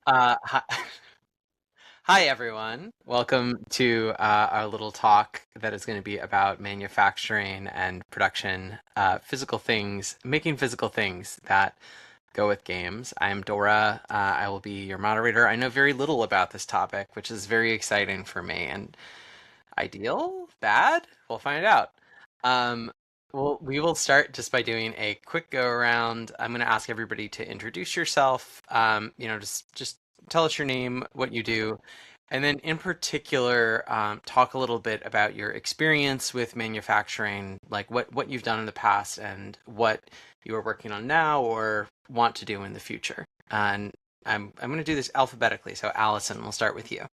Hi, hi, everyone. Welcome to our little talk that is going to be about manufacturing and production, physical things, making physical things that go with games. I am Dora. I will be your moderator. I know very little about this topic, which is very exciting for me. And ideal? Bad? We'll find out. Um, we will start just by doing a quick go around. I'm going to ask everybody to introduce yourself. Just tell us your name, what you do, and then in particular, talk a little bit about your experience with manufacturing, like what you've done in the past and what you are working on now or want to do in the future. And I'm going to do this alphabetically. So Allison, we'll start with you.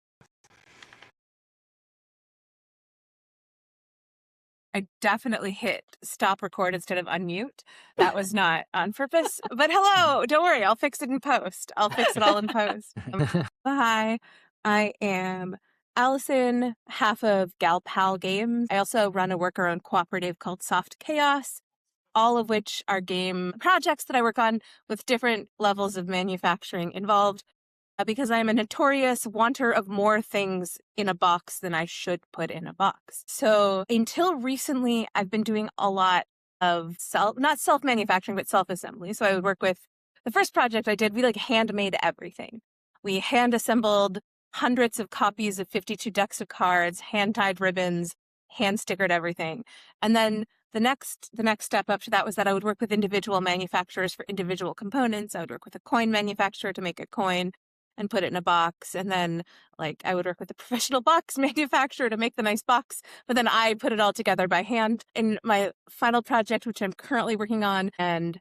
I definitely hit stop record instead of unmute. That was not on purpose. But hello, don't worry, I'll fix it in post. I'll fix it all in post. Hi, I am Allison, half of Gal Pal Games. I also run a worker-owned cooperative called Soft Chaos, all of which are game projects that I work on with different levels of manufacturing involved. Because I'm a notorious wanter of more things in a box than I should put in a box. So until recently, I've been doing a lot of not self-manufacturing, but self-assembly. So I would work with, the first project I did, we handmade everything. We hand-assembled hundreds of copies of 52 decks of cards, hand-tied ribbons, hand-stickered everything. And then the next step up to that was that I would work with individual manufacturers for individual components. I would work with a coin manufacturer to make a coin and put it in a box. And then I would work with a professional box manufacturer to make the nice box, but then I put it all together by hand. In my final project, which I'm currently working on and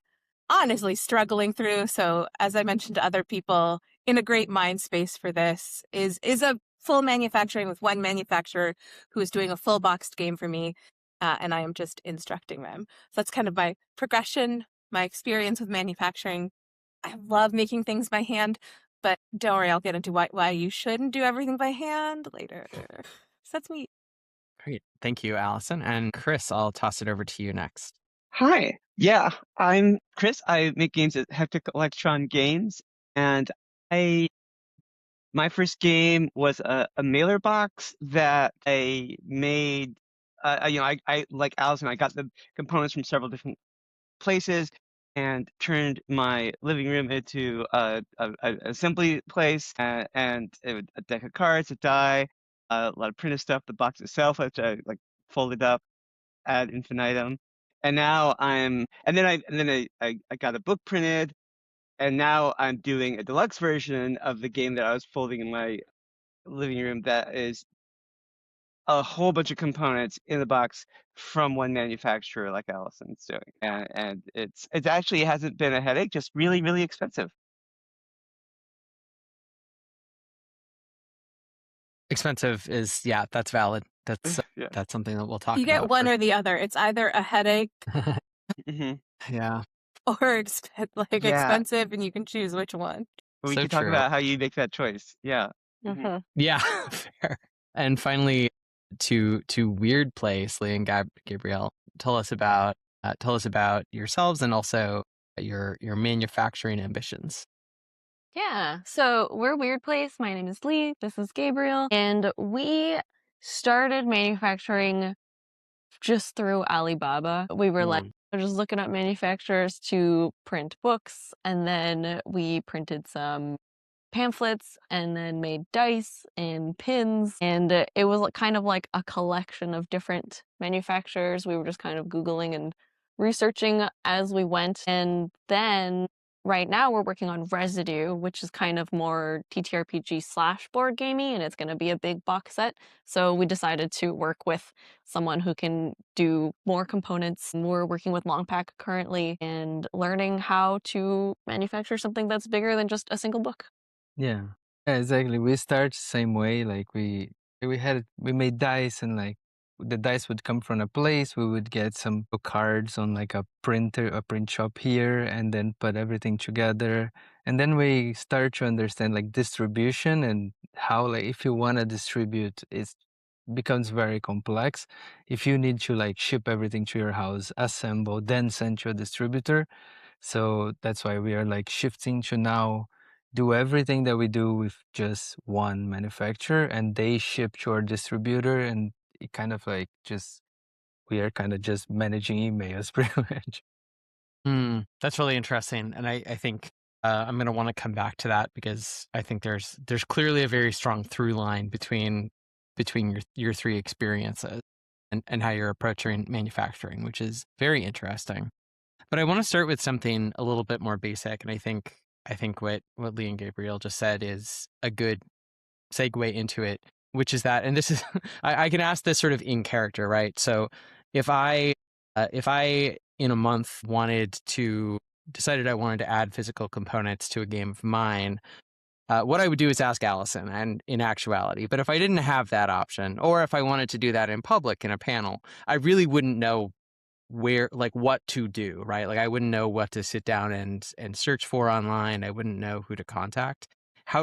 honestly struggling through. So as I mentioned to other people, in a great mind space for this is a full manufacturing with one manufacturer who is doing a full boxed game for me. And I am just instructing them. So that's kind of my progression, my experience with manufacturing. I love making things by hand, but don't worry, I'll get into why you shouldn't do everything by hand later. So that's me. Great. Thank you, Allison. And Chrys, I'll toss it over to you next. Hi. Yeah, I'm Chrys. I make games at Hectic Electron Games, and my first game was a mailer box that I made. I like Allison. I got the components from several different places and turned my living room into a assembly place and a deck of cards, a die, a lot of printed stuff, the box itself, which I folded up ad infinitum. And now I got a book printed, and now I'm doing a deluxe version of the game that I was folding in my living room that is a whole bunch of components in the box from one manufacturer like Allison's doing. And it actually hasn't been a headache, just really, really expensive. Expensive is, yeah, that's valid. That's Yeah. that's something that we'll talk You get about. one or the other. It's either a headache hmm Yeah. or Yeah. expensive, and you can choose which one. We So can talk true. about how you make that choice. Yeah. Yeah, fair. And finally, to Weird Place, Lee and Gabriel, tell us about yourselves and also your manufacturing ambitions. Yeah, so we're Weird Place. My name is Lee. This is Gabriel. And we started manufacturing just through Alibaba. We were just looking up manufacturers to print books, and then we printed some pamphlets and then made dice and pins. And it was kind of like a collection of different manufacturers. We were just kind of Googling and researching as we went. And then right now we're working on Residue, which is kind of more TTRPG / board gamey, and it's going to be a big box set. So we decided to work with someone who can do more components. We're working with Longpack currently and learning how to manufacture something that's bigger than just a single book. Yeah. Yeah, exactly. We start same way. We made dice, and the dice would come from a place. We would get some cards on a print shop here, and then put everything together. And then we start to understand distribution and how if you want to distribute, it becomes very complex. If you need to ship everything to your house, assemble, then send to a distributor. So that's why we are shifting to now do everything that we do with just one manufacturer, and they ship to our distributor, and it kind of like just we are kind of just managing emails pretty much. That's really interesting, and I think I'm going to want to come back to that because I think there's clearly a very strong through line between your three experiences and how you're approaching manufacturing, which is very interesting. But I want to start with something a little bit more basic, and I think what Lee and Gabriel just said is a good segue into it, which is that, and this is I can ask this sort of in character, right? So if I in a month decided I wanted to add physical components to a game of mine, what I would do is ask Allison, and in actuality. But if I didn't have that option, or if I wanted to do that in public in a panel, I really wouldn't know what to do, right? Like I wouldn't know what to sit down and search for online. I wouldn't know who to contact.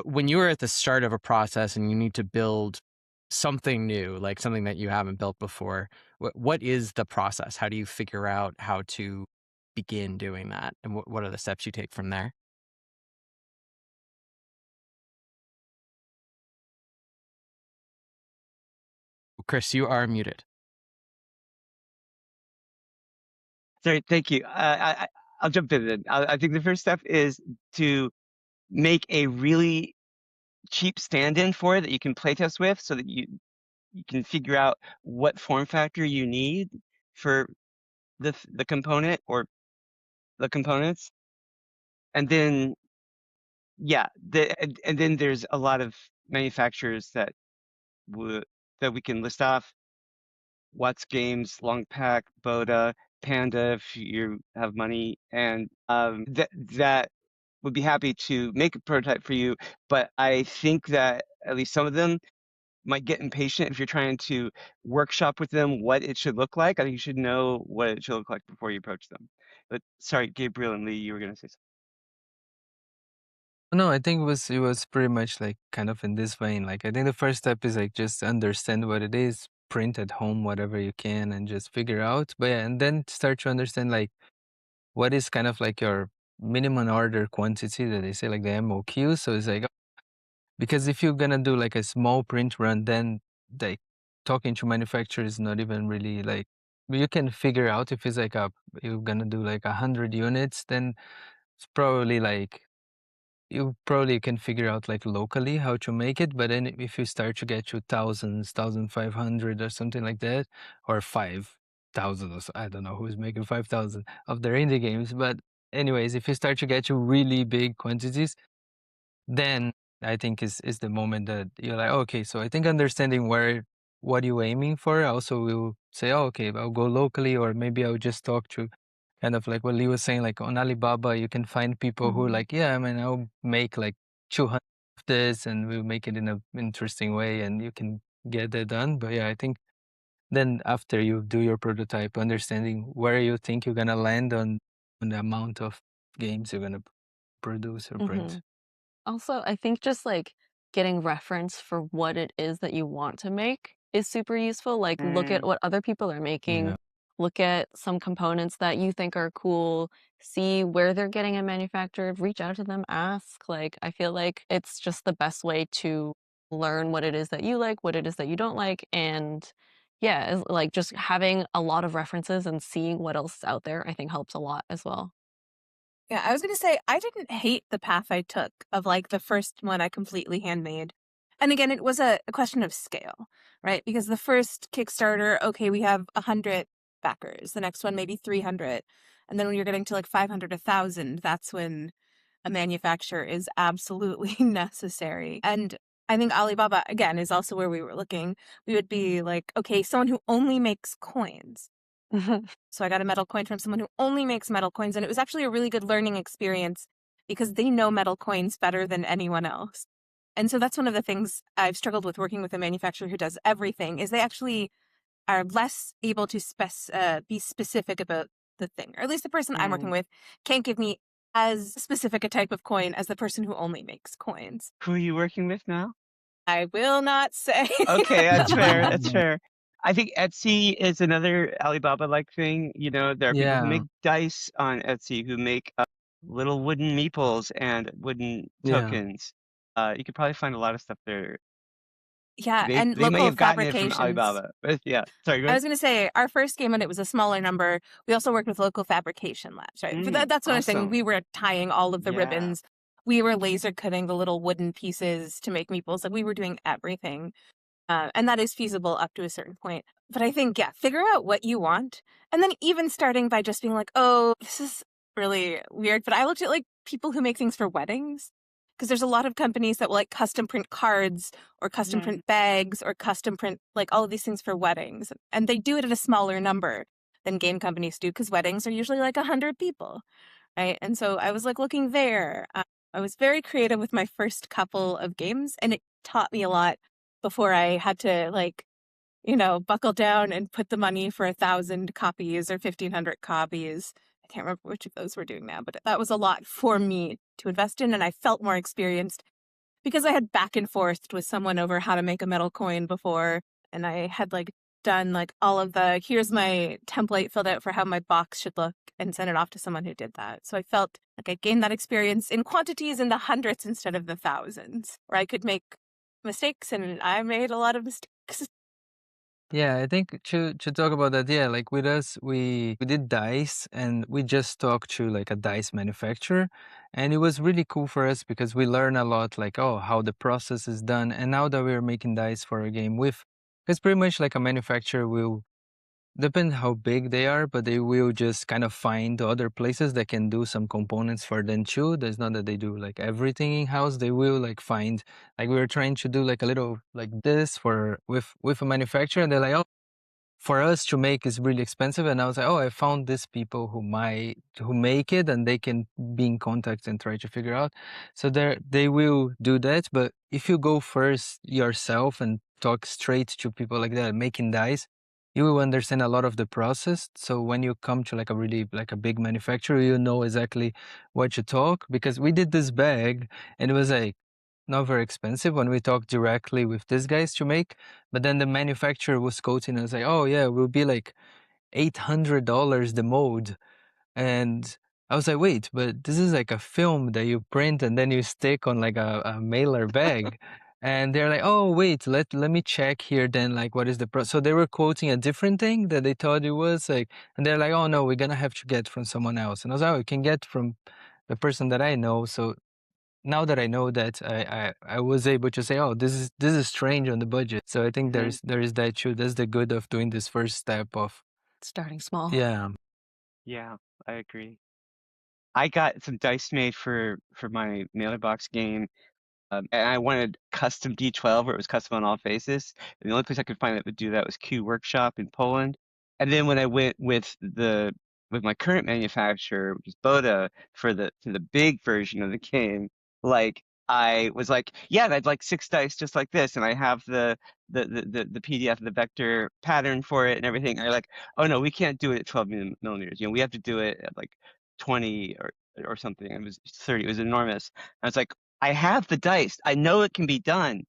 When you're at the start of a process and you need to build something new, like something that you haven't built before, what is the process? How do you figure out how to begin doing that? And what are the steps you take from there? Chrys, you are muted. Sorry, thank you. I'll jump in then. I think the first step is to make a really cheap stand-in for it that you can playtest with, so that you can figure out what form factor you need for the component or the components, and then and then there's a lot of manufacturers that we can list off: Watts Games, Longpack, Boda, Panda, if you have money, and that would be happy to make a prototype for you. But I think that at least some of them might get impatient if you're trying to workshop with them what it should look like. I think you should know what it should look like before you approach them. But sorry, Gabriel and Lee, you were going to say something. No, I think it was pretty much like kind of in this vein. Like I think the first step is like just understand what it is, print at home whatever you can, and just figure out. But yeah, and then start to understand like what is kind of like your minimum order quantity that they say, like the MOQ. So it's like, because if you're gonna do like a small print run, then like talking to manufacturers is not even really like, you can figure out if it's like you're gonna do like 100 units, then it's probably like you probably can figure out like locally how to make it. But then if you start to get to thousands, 1,500 or something like that, or 5,000 or so, I don't know who's making 5,000 of their indie games. But anyways, if you start to get to really big quantities, then I think is the moment that you're like, okay, so I think understanding what you're aiming for also will say, oh, okay, I'll go locally, or maybe I'll just talk to kind of like what Lee was saying, like on Alibaba, you can find people who are like, yeah, I mean, I'll make like 200 of this and we'll make it in an interesting way and you can get that done. But yeah, I think then after you do your prototype, understanding where you think you're going to land on the amount of games you're going to produce or print. Also, I think just like getting reference for what it is that you want to make is super useful. Like, look at what other people are making, Yeah. look at some components that you think are cool, see where they're getting it manufactured, reach out to them, ask. Like, I feel like it's just the best way to learn what it is that you like, what it is that you don't like. And yeah, like just having a lot of references and seeing what else is out there, I think helps a lot as well. Yeah, I was going to say, I didn't hate the path I took of like the first one I completely handmade. And again, it was a question of scale, right? Because the first Kickstarter, okay, we have 100 backers. The next one, maybe 300. And then when you're getting to like 500, 1,000, that's when a manufacturer is absolutely necessary. And I think Alibaba, again, is also where we were looking. We would be like, okay, someone who only makes coins. So I got a metal coin from someone who only makes metal coins, and it was actually a really good learning experience because they know metal coins better than anyone else. And so that's one of the things I've struggled with working with a manufacturer who does everything, is they actually are less able to be specific about the thing. Or at least the person I'm working with can't give me as specific a type of coin as the person who only makes coins. Who are you working with now? I will not say. Okay, that's fair. That's fair. I think Etsy is another Alibaba-like thing. You know, there are people who make dice on Etsy who make little wooden meeples and wooden tokens. You could probably find a lot of stuff there. Yeah, They and they may local have gotten it from fabrications. Alibaba, but yeah. Sorry, go I ahead. was going to say, our first game when it was a smaller number, we also worked with local fabrication labs, right? But that's what I was saying. Awesome. We were tying all of the Yeah. ribbons. We were laser cutting the little wooden pieces to make meeples. Like we were doing everything. And that is feasible up to a certain point. But I think, yeah, figure out what you want. And then even starting by just being like, oh, this is really weird. But I looked at like people who make things for weddings. Because there's a lot of companies that will like custom print cards or custom print bags or custom print like all of these things for weddings. And they do it at a smaller number than game companies do because weddings are usually like 100 people, right? And so I was like looking there. I was very creative with my first couple of games and it taught me a lot before I had to like, buckle down and put the money for 1,000 copies or 1,500 copies. I can't remember which of those we're doing now, but that was a lot for me to invest in. And I felt more experienced because I had back and forth with someone over how to make a metal coin before. And I had like done like all of the, here's my template filled out for how my box should look and sent it off to someone who did that. So I felt like I gained that experience in quantities in the hundreds instead of the thousands, where I could make mistakes, and I made a lot of mistakes. Yeah, I think to talk about that, yeah, like with us, we did dice and we just talked to like a dice manufacturer, and it was really cool for us because we learn a lot, like how the process is done. And now that we're making dice for a game with, it's pretty much like a manufacturer will depend how big they are, but they will just kind of find other places that can do some components for them too. There's not that they do like everything in house. They will like find, like we were trying to do like a little like this for with a manufacturer, and they're like, oh, for us to make is really expensive. And I was like, oh, I found these people who make it, and they can be in contact and try to figure out. So they will do that. But if you go first yourself and talk straight to people like that making dice, you will understand a lot of the process. So when you come to like a really like a big manufacturer, you know exactly what to talk, because we did this bag and it was like not very expensive when we talked directly with these guys to make, but then the manufacturer was quoting us like, oh yeah, it will be like $800 the mold. And I was like, wait, but this is like a film that you print and then you stick on like a mailer bag. And they're like, oh, wait, let me check here then, like, what is the so they were quoting a different thing that they thought it was like, and they're like, oh no, we're gonna have to get from someone else. And I was like, oh, you can get from the person that I know. So now that I know that, I was able to say, oh, this is strange on the budget. So I think there is that too. That's the good of doing this first step of Starting small. yeah. Yeah, I agree. I got some dice made for my mailer box game, and I wanted custom D12 where it was custom on all faces. And the only place I could find that would do that was Q Workshop in Poland. And then when I went with my current manufacturer, which is Boda, for the big version of the game, like I was like, yeah, I'd like 6 dice just like this, and I have the PDF, the vector pattern for it and everything. I like, oh no, we can't do it at 12 millimeters. We have to do it at like 20 or something. It was 30. It was enormous. I was like, I have the dice. I know it can be done.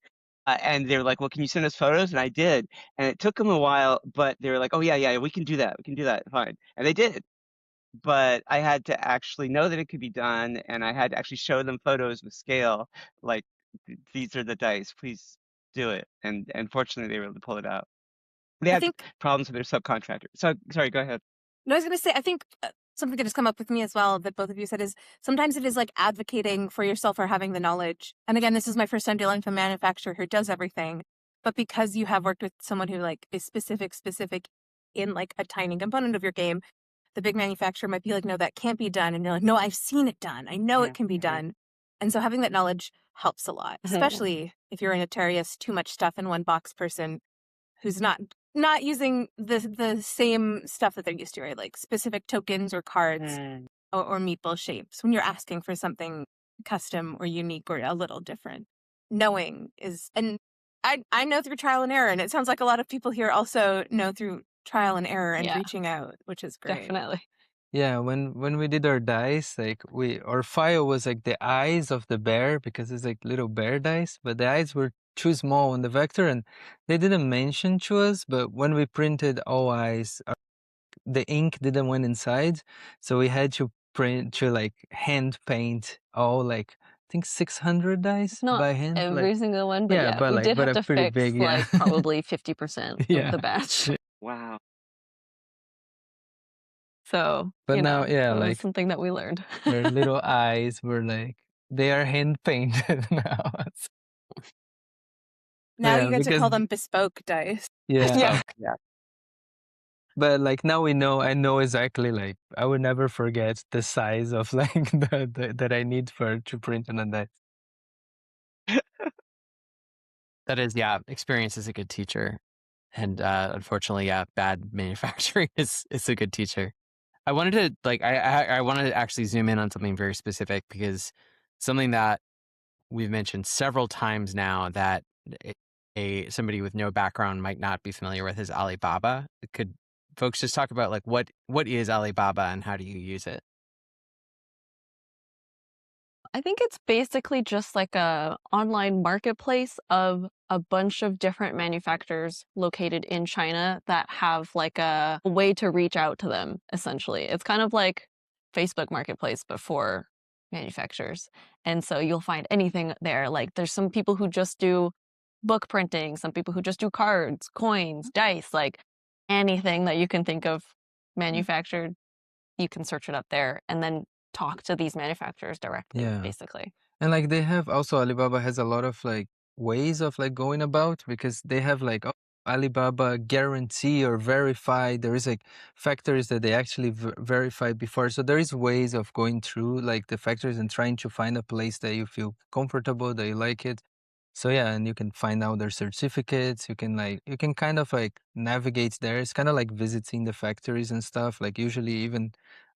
And they were like, well, can you send us photos? And I did. And it took them a while, but they were like, oh, yeah, we can do that. We can do that. Fine. And they did. But I had to actually know that it could be done. And I had to actually show them photos with scale. Like, these are the dice. Please do it. And fortunately, they were able to pull it out. They I had think, problems with their subcontractor. So, sorry, go ahead. no, I was going to say, I think something that has come up with me as well that both of you said is sometimes it is like advocating for yourself or having the knowledge. And again, this is my first time dealing with a manufacturer who does everything. But because you have worked with someone who like is specific in like a tiny component of your game, the big manufacturer might be like, no, that can't be done. And you're like, no, I've seen it done. I know it can be done. And so having that knowledge helps a lot, especially if you're a notorious too much stuff in one box person who's not using the same stuff that they're used to, right? Like specific tokens or cards or meatball shapes. When you're asking for something custom or unique or a little different, knowing is, and I know through trial and error, and it sounds like a lot of people here also know through trial and error and reaching out, which is great. Definitely. Yeah, when we did our dice, like our file was like the eyes of the bear, because it's like little bear dice, but the eyes were too small on the vector, and they didn't mention to us. But when we printed all eyes, the ink didn't went inside, so we had to print, to like hand paint all like I think 600 dice Not by hand. every single one, but yeah, yeah, but we like did but have a to pretty fix big, yeah. like probably 50% Yeah. of the batch. Wow. So, But you now, know, yeah, it was like something that we learned. their little eyes were like they are hand painted now. Now Yeah, you get to because call them bespoke dice. yeah. Yeah. Yeah. But like now I know exactly, like I would never forget the size of like that I need to print on a dice. That is, yeah, experience is a good teacher. And unfortunately, yeah, bad manufacturing is a good teacher. I wanted to like I wanted to actually zoom in on something very specific, because something that we've mentioned several times now that somebody with no background might not be familiar with is Alibaba. Could folks just talk about like what is Alibaba and how do you use it? I think it's basically just like a online marketplace of a bunch of different manufacturers located in China that have like a way to reach out to them, essentially. It's kind of like Facebook Marketplace, but for manufacturers. And so you'll find anything there. Like there's some people who just do book printing, some people who just do cards, coins, dice, like anything that you can think of manufactured, you can search it up there and then talk to these manufacturers directly, Yeah. basically. And like they have also, Alibaba has a lot of like ways of like going about, because they have like Alibaba guarantee or verify. There is like factories that they actually verified before. So there is ways of going through like the factories and trying to find a place that you feel comfortable, that you like it. So yeah, and you can find out their certificates. You can kind of like navigate there. It's kind of like visiting the factories and stuff. Like usually even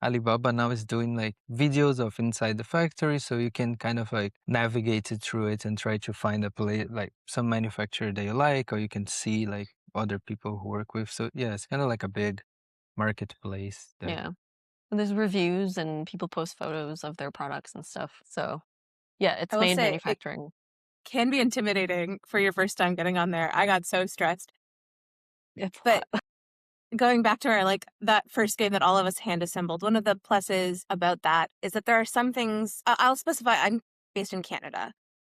Alibaba now is doing like videos of inside the factory, so you can kind of like navigate it through it and try to find a place, like some manufacturer that you like, or you can see like other people who work with. So yeah, it's kind of like a big marketplace there. Yeah. And there's reviews and people post photos of their products and stuff. So yeah, it's I will made say, manufacturing. can be intimidating for your first time getting on there. I got so stressed. It's a But lot. going back to our like that first game that all of us hand assembled, one of the pluses about that is that there are some things I'll specify. I'm based in Canada,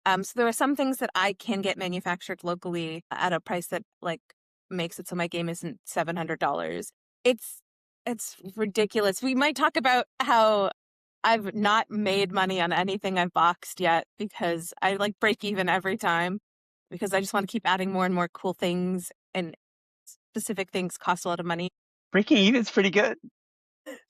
so there are some things that I can get manufactured locally at a price that like makes it so my game isn't $700. It's ridiculous. We might talk about how I've not made money on anything I've boxed yet because I like break even every time because I just want to keep adding more and more cool things, and specific things cost a lot of money. Breaking even's pretty good.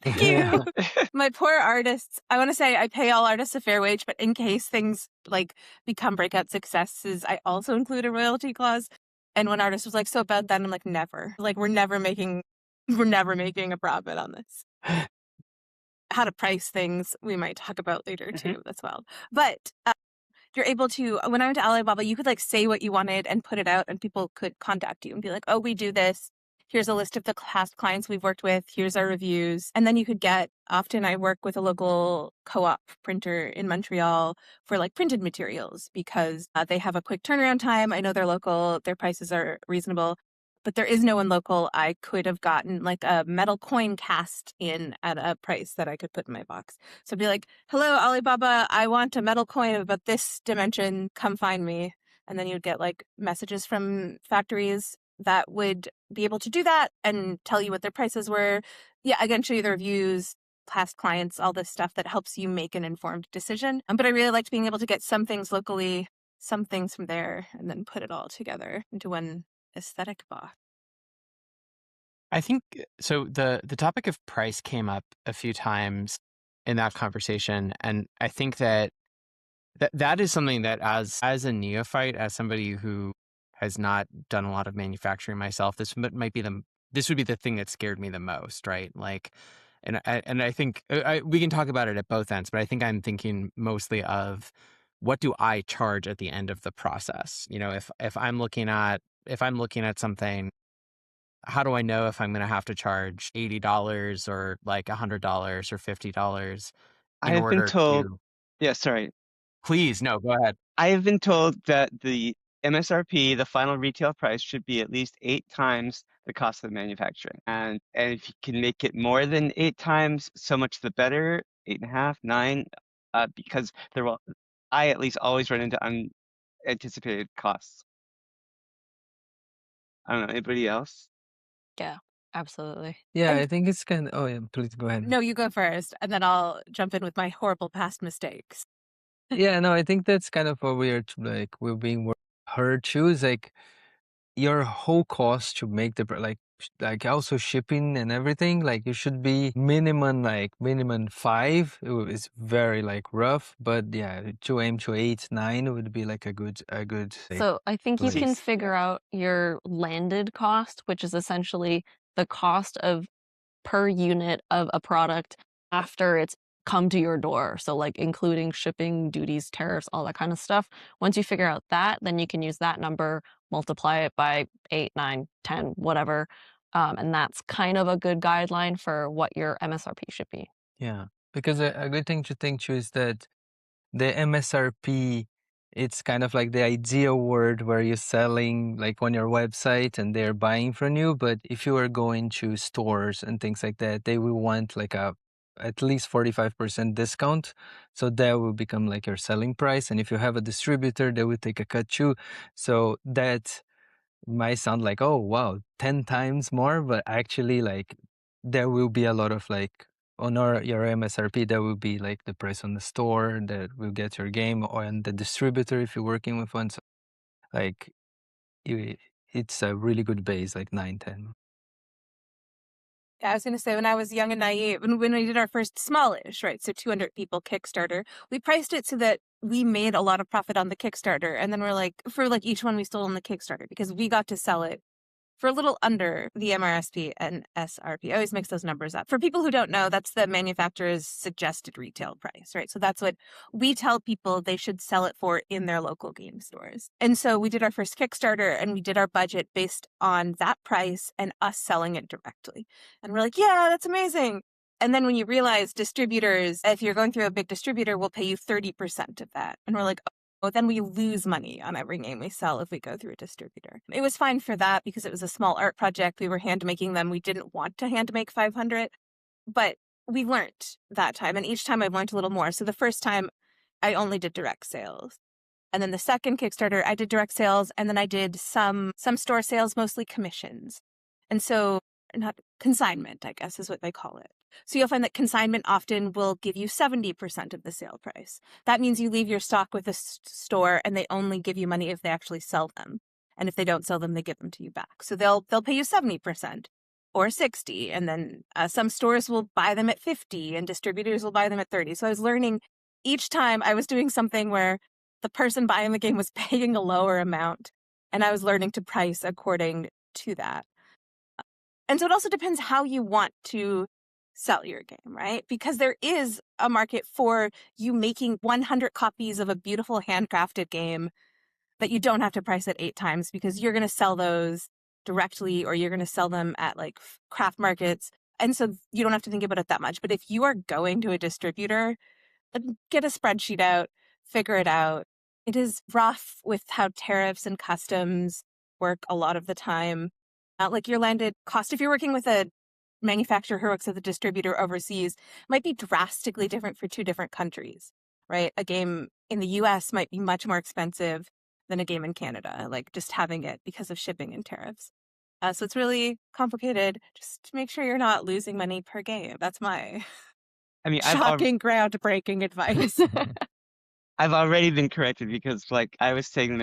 Thank you. My poor artists. I want to say I pay all artists a fair wage, but in case things like become breakout successes, I also include a royalty clause. And one artist was like, "So about that?" And I'm like, "Never. Like we're never making a profit on this." How to price things we might talk about later too. That's wild. But you're able to, when I went to Alibaba, you could like say what you wanted and put it out, and people could contact you and be like, "Oh, we do this. Here's a list of the past clients we've worked with. Here's our reviews." And then you could get, often I work with a local co-op printer in Montreal for like printed materials because they have a quick turnaround time. I know they're local. Their prices are reasonable. But there is no one local. I could have gotten like a metal coin cast in at a price that I could put in my box. So I'd be like, "Hello, Alibaba, I want a metal coin of about this dimension. Come find me." And then you'd get like messages from factories that would be able to do that and tell you what their prices were. Yeah, again, show you the reviews, past clients, all this stuff that helps you make an informed decision. But I really liked being able to get some things locally, some things from there, and then put it all together into one aesthetic box. I think so. The topic of price came up a few times in that conversation, and I think that is something that as a neophyte, as somebody who has not done a lot of manufacturing myself, this would be the thing that scared me the most, right? Like, and I think we can talk about it at both ends, but I think I'm thinking mostly of what do I charge at the end of the process? You know, if I'm looking at something, how do I know if I'm going to have to charge $80 or like $100 or $50 I in have been order told, to? yeah, sorry. Please, no, go ahead. I have been told that the MSRP, the final retail price, should be at least 8 times the cost of the manufacturing. And if you can make it more than 8 times, so much the better. 8.5, 9, because I at least always run into unanticipated costs. I don't know, anybody else? Yeah, absolutely. Yeah, And- I think it's kind of. Oh yeah, please go ahead. No, you go first, and then I'll jump in with my horrible past mistakes. Yeah, no, I think that's kind of what we're being her choose like your whole cost to make the like also shipping and everything, like it should be minimum 5. It's very like rough, but yeah, to aim to 8, 9 would be like a good So I think you can place. figure out your landed cost, which is essentially the cost of per unit of a product after it's come to your door. So like including shipping, duties, tariffs, all that kind of stuff. Once you figure out that, then you can use that number, multiply it by 8, 9, 10, whatever. And that's kind of a good guideline for what your MSRP should be. Yeah, because a good thing to think too is that the MSRP, it's kind of like the ideal word where you're selling like on your website and they're buying from you. But if you are going to stores and things like that, they will want like at least 45% discount. So that will become like your selling price. And if you have a distributor, they will take a cut too. So that might sound like, oh wow, 10 times more, but actually like there will be a lot of like on your MSRP, that will be like the price on the store that will get your game, or and the distributor if you're working with one. So like it's a really good base, like 9, 10. Yeah, I was going to say, when I was young and naive, and when we did our first smallish, right, so 200 people Kickstarter, we priced it so that we made a lot of profit on the Kickstarter. And then we're like, for like each one we sold on the Kickstarter, because we got to sell it for a little under the MRSP and SRP. I always mix those numbers up. For people who don't know, that's the manufacturer's suggested retail price, right? So that's what we tell people they should sell it for in their local game stores. And so we did our first Kickstarter and we did our budget based on that price and us selling it directly. And we're like, yeah, that's amazing. And then when you realize distributors, if you're going through a big distributor, will pay you 30% of that. And we're like, oh, then we lose money on every game we sell if we go through a distributor. It was fine for that because it was a small art project. We were hand making them. We didn't want to hand make 500, but we learned that time. And each time I've learned a little more. So the first time I only did direct sales. And then the second Kickstarter, I did direct sales. And then I did some store sales, mostly commissions. And so not consignment, I guess is what they call it. So you'll find that consignment often will give you 70% of the sale price. That means you leave your stock with a store and they only give you money if they actually sell them. And if they don't sell them, they give them to you back. So they'll pay you 70% or 60%. And then some stores will buy them at 50% and distributors will buy them at 30%. So I was learning each time I was doing something where the person buying the game was paying a lower amount. And I was learning to price according to that. And so it also depends how you want to sell your game, right? Because there is a market for you making 100 copies of a beautiful handcrafted game that you don't have to price at 8 times because you're going to sell those directly or you're going to sell them at like craft markets. And so you don't have to think about it that much. But if you are going to a distributor, get a spreadsheet out, figure it out. It is rough with how tariffs and customs work a lot of the time. Like your landed cost, if you're working with a manufacturer who works at the distributor overseas, might be drastically different for 2 different countries, right? A game in the US might be much more expensive than a game in Canada, like just having it because of shipping and tariffs. So it's really complicated. Just make sure you're not losing money per game. That's my shocking, groundbreaking advice. I've already been corrected because like I was saying the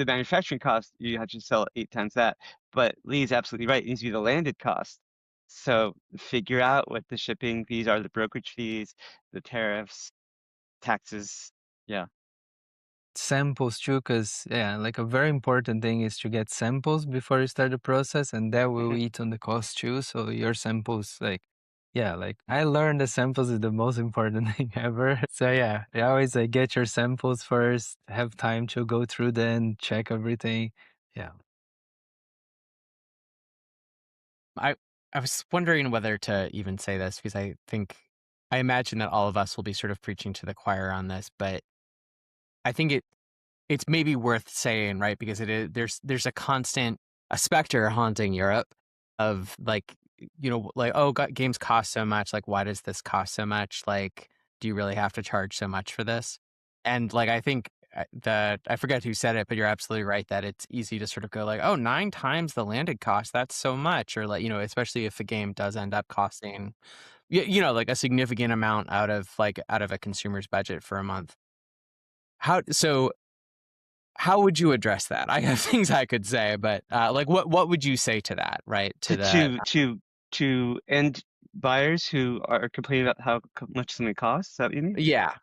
manufacturing cost, you have to sell 8 times that. But Lee's absolutely right. It needs to be the landed cost. So figure out what the shipping fees are, the brokerage fees, the tariffs, taxes. Yeah. Samples too, because yeah, like a very important thing is to get samples before you start the process, and that will eat on the cost too. So your samples, like, yeah, like I learned the samples is the most important thing ever. So yeah, you always like get your samples first, have time to go through them, check everything. Yeah. I was wondering whether to even say this because I imagine that all of us will be sort of preaching to the choir on this, but I think it's maybe worth saying, right? Because there's a specter haunting Europe of like like, oh, games cost so much. Like, why does this cost so much? Like, do you really have to charge so much for this? And like, I think that I forget who said it, but you're absolutely right that it's easy to sort of go like, oh, 9 times the landed cost. That's so much. Or like, especially if a game does end up costing, like a significant amount out of a consumer's budget for a month. How would you address that? I have things I could say, but like what would you say to that, right? To end buyers who are complaining about how much something costs. Is that what you mean? Yeah.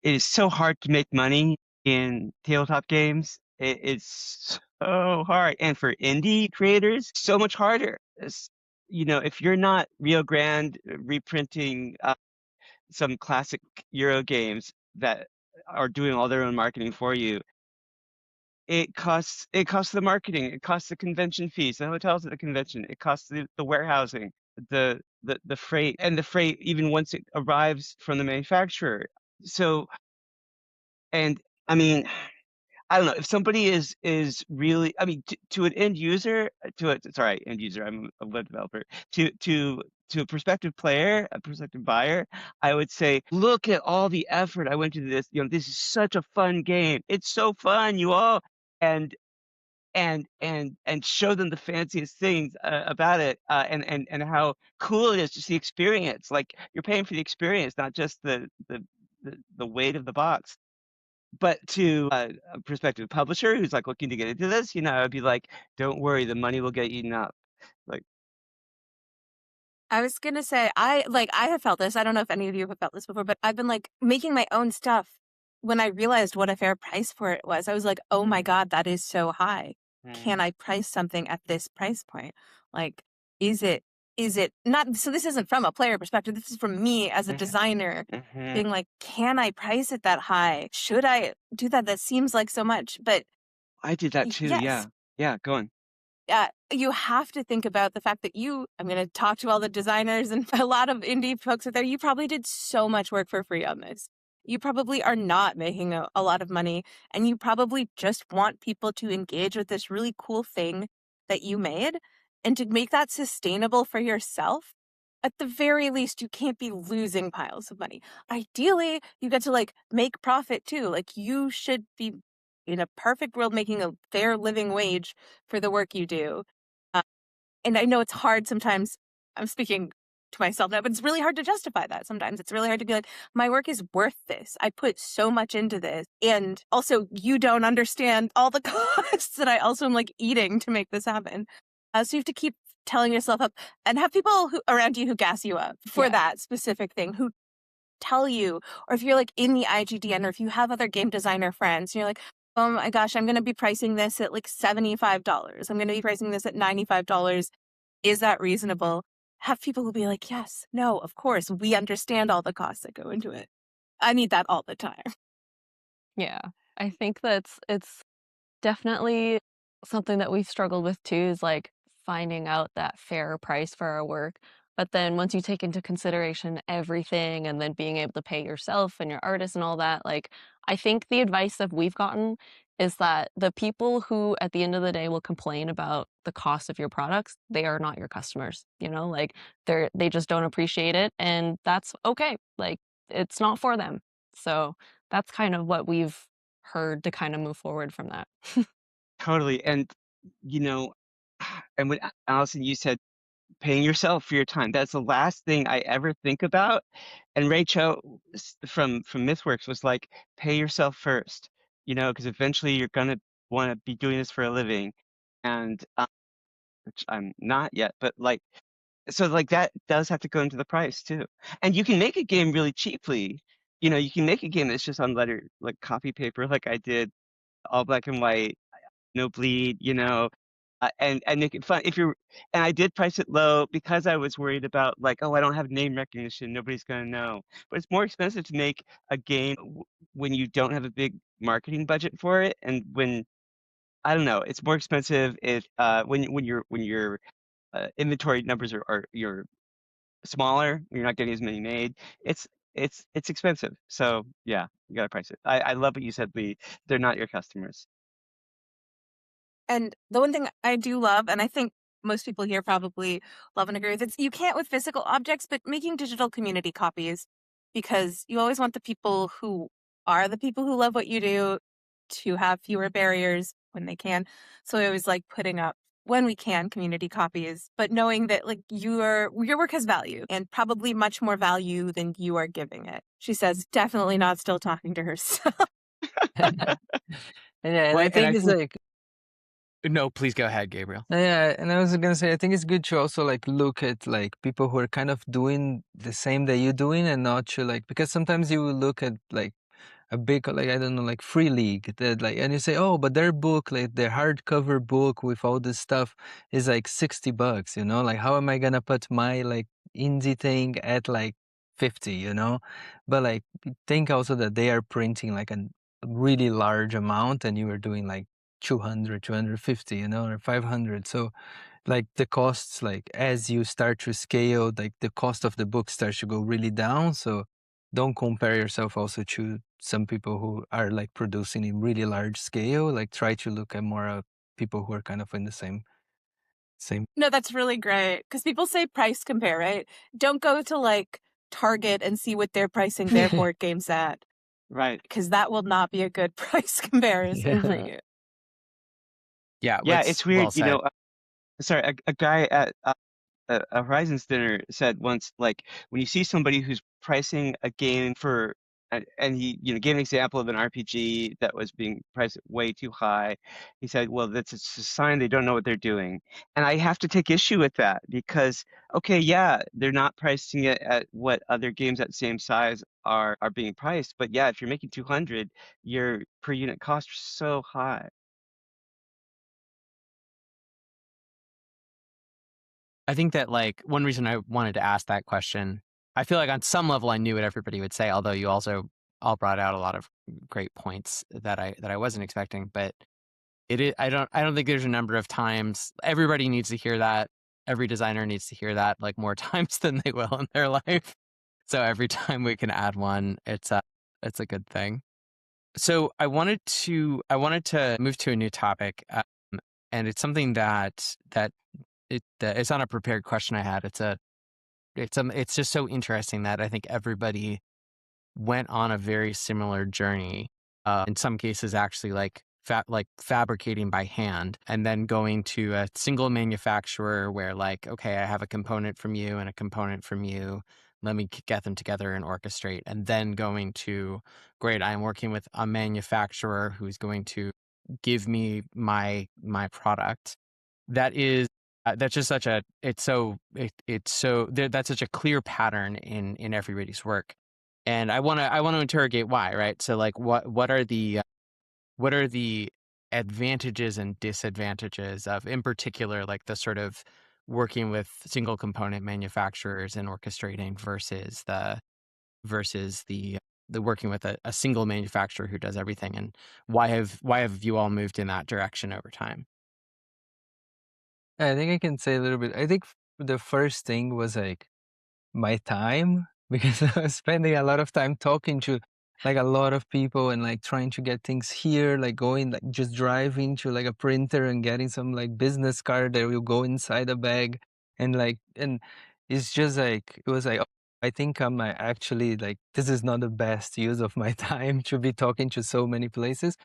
It is so hard to make money in tabletop games. It's so hard. And for indie creators, so much harder. If you're not Rio Grande reprinting some classic Euro games that are doing all their own marketing for you, it costs the marketing, it costs the convention fees, the hotels at the convention, it costs the warehousing, the freight, and the freight even once it arrives from the manufacturer. So, and I mean, I don't know if somebody is really, I mean, to an end user, end user, I'm a web developer, to a prospective player, a prospective buyer, I would say, look at all the effort I went to this. This is such a fun game. It's so fun, you all, and show them the fanciest things about it, and how cool it is, just the experience. Like you're paying for the experience, not just the weight of the box. But to a prospective publisher who's like looking to get into this, I'd be like, don't worry, the money will get eaten up. Like, I was gonna say, I have felt this. I don't know if any of you have felt this before, but I've been like making my own stuff. When I realized what a fair price for it was, I was like, oh my God, that is so high. Can I price something at this price point? Like, is it not? So this isn't from a player perspective. This is from me as a designer being like, can I price it that high? Should I do that? That seems like so much, but I did that too. yes. Yeah, go on. You have to think about the fact that I'm going to talk to all the designers and a lot of indie folks out there. You probably did so much work for free on this. You probably are not making a lot of money, and you probably just want people to engage with this really cool thing that you made. And to make that sustainable for yourself, at the very least, you can't be losing piles of money. Ideally, you get to make profit too. Like you should be, in a perfect world, making a fair living wage for the work you do. And I know it's hard sometimes. I'm speaking to myself now, but it's really hard to justify that sometimes. It's really hard to be like, my work is worth this. I put so much into this. And also, you don't understand all the costs that I also am eating to make this happen. So you have to keep telling yourself up and have people around you who gas you up for that specific thing, who tell you, or if you're in the IGDN, or if you have other game designer friends, and you're like, oh my gosh, I'm going to be pricing this at $75. I'm going to be pricing this at $95. Is that reasonable? Have people who be like, yes, no, of course, we understand all the costs that go into it. I need that all the time. Yeah, I think it's definitely something that we've struggled with too, is finding out that fair price for our work. But then once you take into consideration everything and then being able to pay yourself and your artist and all that, I think the advice that we've gotten is that the people who at the end of the day will complain about the cost of your products, they are not your customers, they just don't appreciate it, and that's okay. It's not for them. So that's kind of what we've heard to kind of move forward from that. Totally. And, and when Allison, you said paying yourself for your time, that's the last thing I ever think about. And Rachel from MythWorks was like, pay yourself first, because eventually you're going to want to be doing this for a living. And, which I'm not yet, but so that does have to go into the price too. And you can make a game really cheaply. You can make a game that's just on copy paper, like I did, all black and white, no bleed, and make it fun. And I did price it low because I was worried about oh, I don't have name recognition, nobody's gonna know. But it's more expensive to make a game when you don't have a big marketing budget for it, and when I don't know, it's more expensive when your inventory numbers are you're smaller, you're not getting as many made. It's expensive. So yeah, you gotta price it. I love what you said, Lee. They're not your customers. And the one thing I do love, and I think most people here probably love and agree with. You can't with physical objects, but making digital community copies, because you always want the people who are the people who love what you do to have fewer barriers when they can. So I always like putting up, when we can, community copies, but knowing that like your work has value, and probably much more value than you are giving it. She says, definitely not still talking to herself. Yeah, Well, I think I it's think like no, please go ahead, Gabriel. yeah, and I was gonna say I think it's good to also like look at like people who are kind of doing the same that you're doing, and not to like, because sometimes you will look at like a big, like I don't know, like Free League, that like, and you say, oh, but their book, like their hardcover book with all this stuff is like $60, you know, like how am I gonna put my like indie thing at like 50, you know? But like think also that they are printing like a really large amount, and you are doing like 200, 250, you know, or 500. So like the costs, like as you start to scale, like the cost of the book starts to go really down. So don't compare yourself also to some people who are like producing in really large scale. Like try to look at more people who are kind of in the same. No, that's really great, because people say price compare, right? Don't go to like Target and see what they're pricing their board games at, Right. because that will not be a good price comparison for Yeah. you. Yeah, Yeah, what's it's weird, well said. sorry, a guy at a Horizons dinner said once, like, when you see somebody who's pricing a game for, and he, gave an example of an RPG that was being priced way too high. He said, well, that's it's a sign they don't know what they're doing. And I have to take issue with that because, okay, yeah, they're not pricing it at what other games that same size are being priced. But yeah, if you're making 200, your per unit costs are so high. I think that like one reason I wanted to ask that question, I feel like on some level I knew what everybody would say, although you also all brought out a lot of great points that I wasn't expecting. But I don't think there's a number of times everybody needs to hear that. Every designer needs to hear that like more times than they will in their life. So every time we can add one, it's a good thing. So I wanted to move to a new topic, and it's something that it's not a prepared question I had. It's just so interesting that I think everybody went on a very similar journey. In some cases, actually, like fabricating by hand, and then going to a single manufacturer where, like, okay, I have a component from you and a component from you. Let me get them together and orchestrate, and then going to, great, I'm working with a manufacturer who's going to give me my product. That is that's just such a it's so that's such a clear pattern in everybody's work, and I want to interrogate why, right? So like what are the advantages and disadvantages of, in particular, like the sort of working with single component manufacturers and orchestrating versus the working with a single manufacturer who does everything, and why have you all moved in that direction over time? I think I can say a little bit. I think the first thing was like my time, because I was spending a lot of time talking to like a lot of people and like trying to get things here, like going, like just driving to like a printer and getting some like business card that will go inside a bag, and like, and it's just like it was like, oh, I think I'm actually like, this is not the best use of my time to be talking to so many places.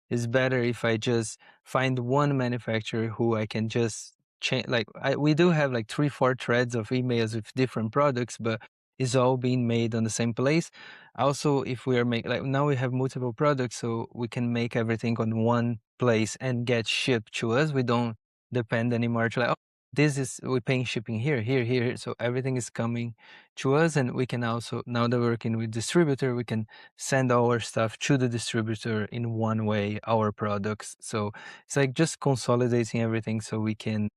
It's better if I just find one manufacturer who I can just change. Like we do have like 3-4 threads of emails with different products, but it's all being made on the same place. Also, if we are making, like now we have multiple products, so we can make everything on one place and get shipped to us. We don't depend anymore to like, oh, this is, we're paying shipping here, here, here. So everything is coming to us, and we can also, now that we're working with distributor, we can send our stuff to the distributor in one way, our products. So it's like just consolidating everything so we can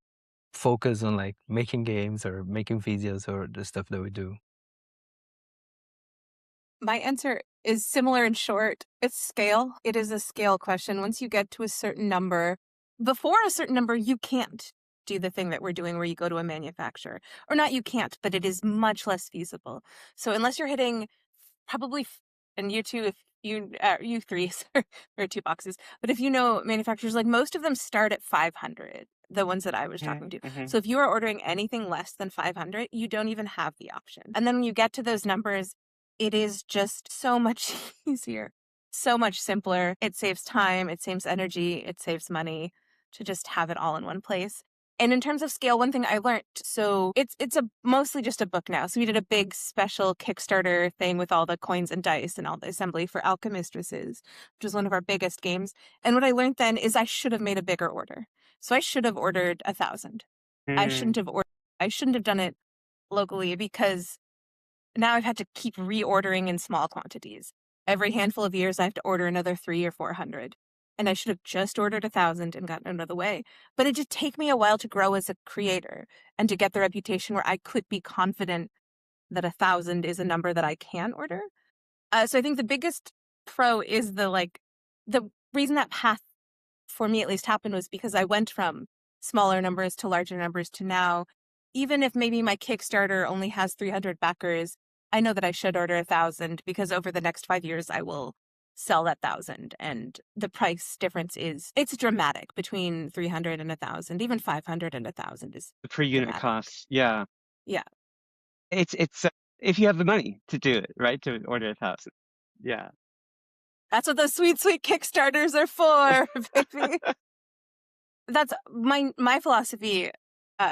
focus on like making games or making videos or the stuff that we do. My answer is similar in short. It's scale. It is a scale question. Once you get to a certain number, before a certain number, you can't do the thing that we're doing where you go to a manufacturer. Or not you can't, but it is much less feasible. So unless you're hitting probably, and you two, if you three, or two boxes, but if you know manufacturers, like most of them start at 500. the ones that I was talking to. Mm-hmm. So if you are ordering anything less than 500, you don't even have the option. And then when you get to those numbers, it is just so much easier, so much simpler. It saves time, it saves energy, it saves money to just have it all in one place. And in terms of scale, one thing I learned, so it's mostly just a book now. So we did a big special Kickstarter thing with all the coins and dice and all the assembly for Alchemistresses, which was one of our biggest games. And what I learned then is I should have made a bigger order. So I should have ordered 1,000. I shouldn't have done it locally, because now I've had to keep reordering in small quantities. Every handful of years, I have to order another 300 or 400. And I should have just ordered 1,000 and gotten another way. But it did take me a while to grow as a creator and to get the reputation where I could be confident that 1,000 is a number that I can order. So I think the biggest pro is the reason that path for me at least happened was because I went from smaller numbers to larger numbers to now, even if maybe my Kickstarter only has 300 backers, I know that I should order 1,000, because over the next 5 years, I will sell that 1,000. And the price difference it's dramatic between 300 and 1,000. Even 500 and 1,000 is the per unit dramatic. cost. Yeah. Yeah. It's if you have the money to do it, right? To order 1,000. Yeah. That's what those sweet, sweet Kickstarters are for, baby. That's my philosophy,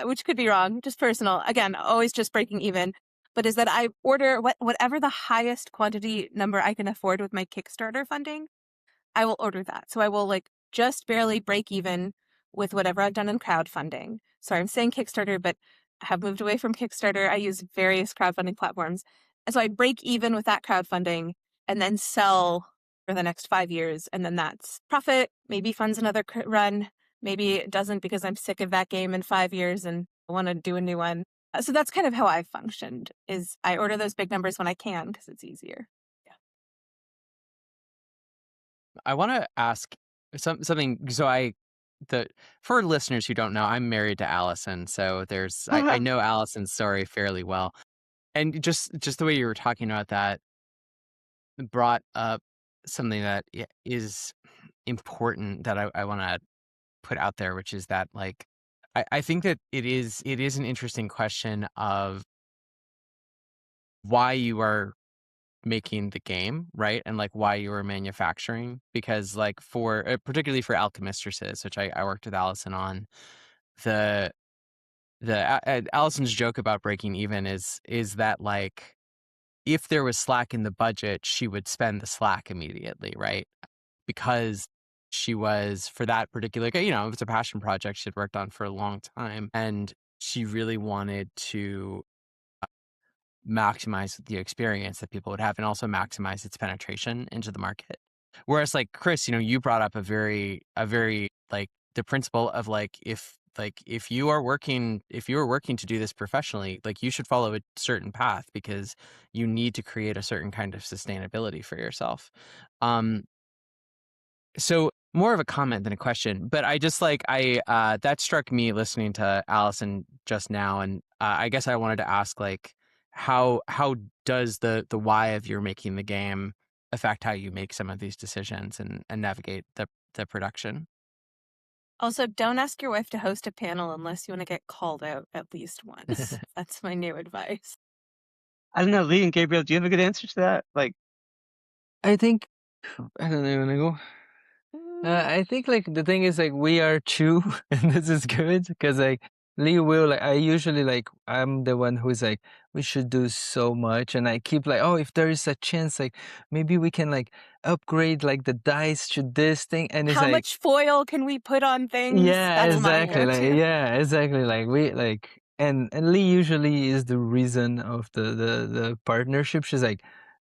which could be wrong, just personal. Again, always just breaking even. But is that I order whatever the highest quantity number I can afford with my Kickstarter funding, I will order that. So I will just barely break even with whatever I've done in crowdfunding. Sorry, I'm saying Kickstarter, but I have moved away from Kickstarter. I use various crowdfunding platforms. And so I break even with that crowdfunding and then sell for the next 5 years. And then that's profit, maybe funds another run. Maybe it doesn't, because I'm sick of that game in 5 years and I want to do a new one. So that's kind of how I've functioned, is I order those big numbers when I can because it's easier. Yeah. I want to ask something. So for listeners who don't know, I'm married to Allison. So I know Allison's story fairly well. And just the way you were talking about that brought up something that is important that I want to put out there, which is that I think that it is an interesting question of why you are making the game, right? And why you are manufacturing, because for particularly for Alchemistresses, which I worked with Allison on, the Allison's joke about breaking even is that if there was slack in the budget, she would spend the slack immediately, right? Because she was, for that particular, it was a passion project she'd worked on for a long time, and she really wanted to maximize the experience that people would have and also maximize its penetration into the market. Whereas Chrys, you brought up a very the principle of if you are working to do this professionally, you should follow a certain path because you need to create a certain kind of sustainability for yourself. So more of a comment than a question, but I just that struck me listening to Allison just now, and I guess I wanted to ask how does the why of your making the game affect how you make some of these decisions and navigate the production? Also, don't ask your wife to host a panel unless you want to get called out at least once. That's my new advice. I don't know, Lee and Gabriel, do you have a good answer to that? I think I don't know. You wanna go? I think the thing is we are two, and this is good because Lee will I usually I'm the one who's we should do so much, and I keep oh, if there is a chance maybe we can upgrade the dice to this thing, and it's how much foil can we put on things? Yeah, that's exactly. mine. Yeah, exactly. We and Lee usually is the reason of the partnership. She's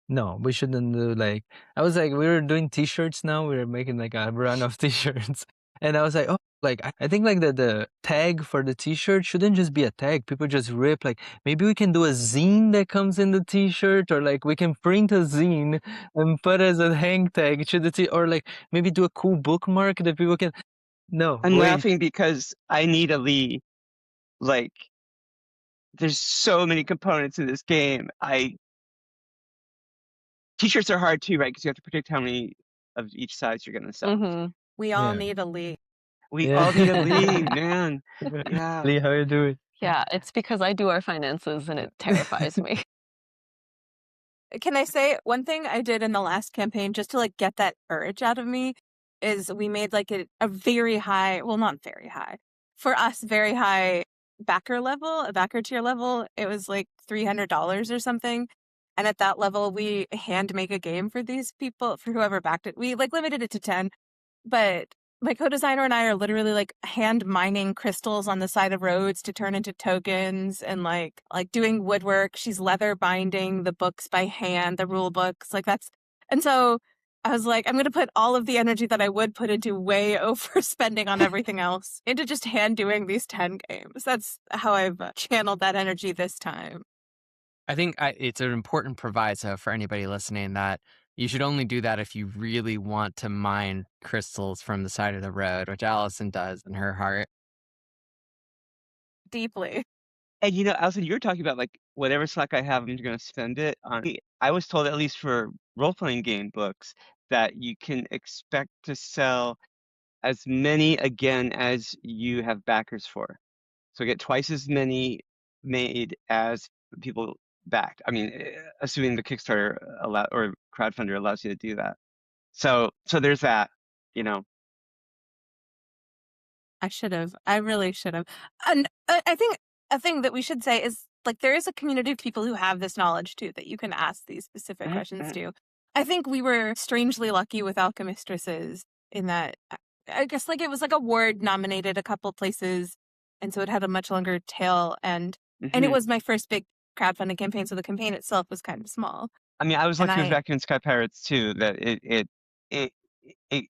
no, we shouldn't do I was we were doing t-shirts now. We were making a run of t-shirts. And I was oh, I think the tag for the t-shirt shouldn't just be a tag. People just rip maybe we can do a zine that comes in the t-shirt, or we can print a zine and put as a hang tag to the or maybe do a cool bookmark that people can. No, I'm wait. laughing because I need a Lee. There's so many components in this game. T-shirts are hard too, right? Because you have to predict how many of each size you're going to sell. We all need a Lee. We Yeah. all need a Lee, man. Yeah. Lee, how you doing? Yeah, it's because I do our finances and it terrifies me. Can I say one thing I did in the last campaign just to like get that urge out of me is we made like a very high, well, not very high, for us, very high backer level, a backer tier level. It was like $300 or something. And at that level, we hand make a game for these people, for whoever backed it. We like limited it to 10, but my co-designer and I are literally like hand mining crystals on the side of roads to turn into tokens and like doing woodwork. She's leather binding the books by hand, the rule books, like that's. And so I was like, I'm going to put all of the energy that I would put into way overspending on everything else into just hand doing these 10 games. That's how I've channeled that energy this time. I think it's an important proviso for anybody listening that you should only do that if you really want to mine crystals from the side of the road, which Allison does in her heart. Deeply. And Allison, you were talking about like whatever slack I have, I'm going to spend it on. I was told, at least for role-playing game books, that you can expect to sell as many again as you have backers for. So get twice as many made as people backed. I mean, assuming the Kickstarter or crowdfunder allows you to do that. So there's that, I should have. I really should have. And I think a thing that we should say is like there is a community of people who have this knowledge too that you can ask these specific questions to. I think we were strangely lucky with Alchemistresses in that I guess like it was like award nominated a couple places, and so it had a much longer tail, and it was my first big crowdfunding campaign, so the campaign itself was kind of small. I mean, I was lucky with Vacuum Sky Pirates too, that it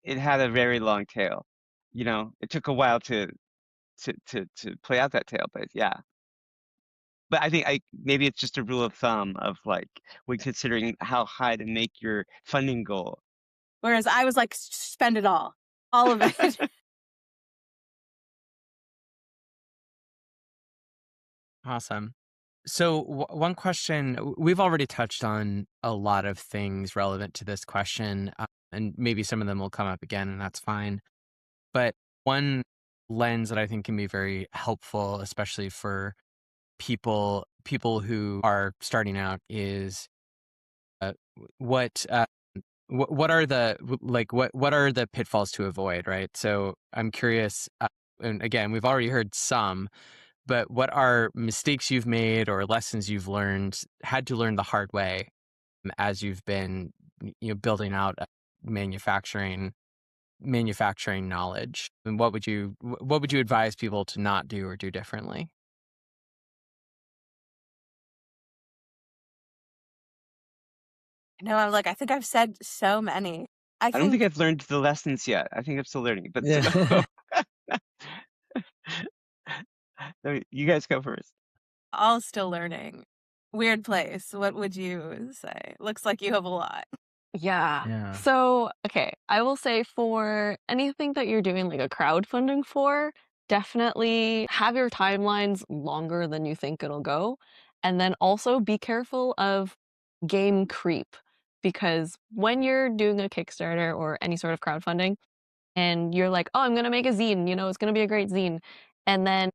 had a very long tail. It took a while to play out that tail, but yeah. But I think maybe it's just a rule of thumb of like when considering how high to make your funding goal. Whereas I was like, spend it all of it. Awesome. So one question, we've already touched on a lot of things relevant to this question, and maybe some of them will come up again, and that's fine. But one lens that I think can be very helpful, especially for people who are starting out, is what are the pitfalls to avoid, right? So I'm curious, and again, we've already heard some. But what are mistakes you've made or lessons you've had to learn the hard way as you've been, building out manufacturing knowledge? And what would you advise people to not do or do differently? No, I'm like, I think I've said so many. I don't think I've learned the lessons yet. I think I'm still learning. But yeah. You guys go first. All still learning. Weird place. What would you say? Looks like you have a lot. Yeah. So, okay, I will say for anything that you're doing like a crowdfunding for, definitely have your timelines longer than you think it'll go. And then also be careful of game creep, because when you're doing a Kickstarter or any sort of crowdfunding and you're like, oh, I'm going to make a zine, it's going to be a great zine. And then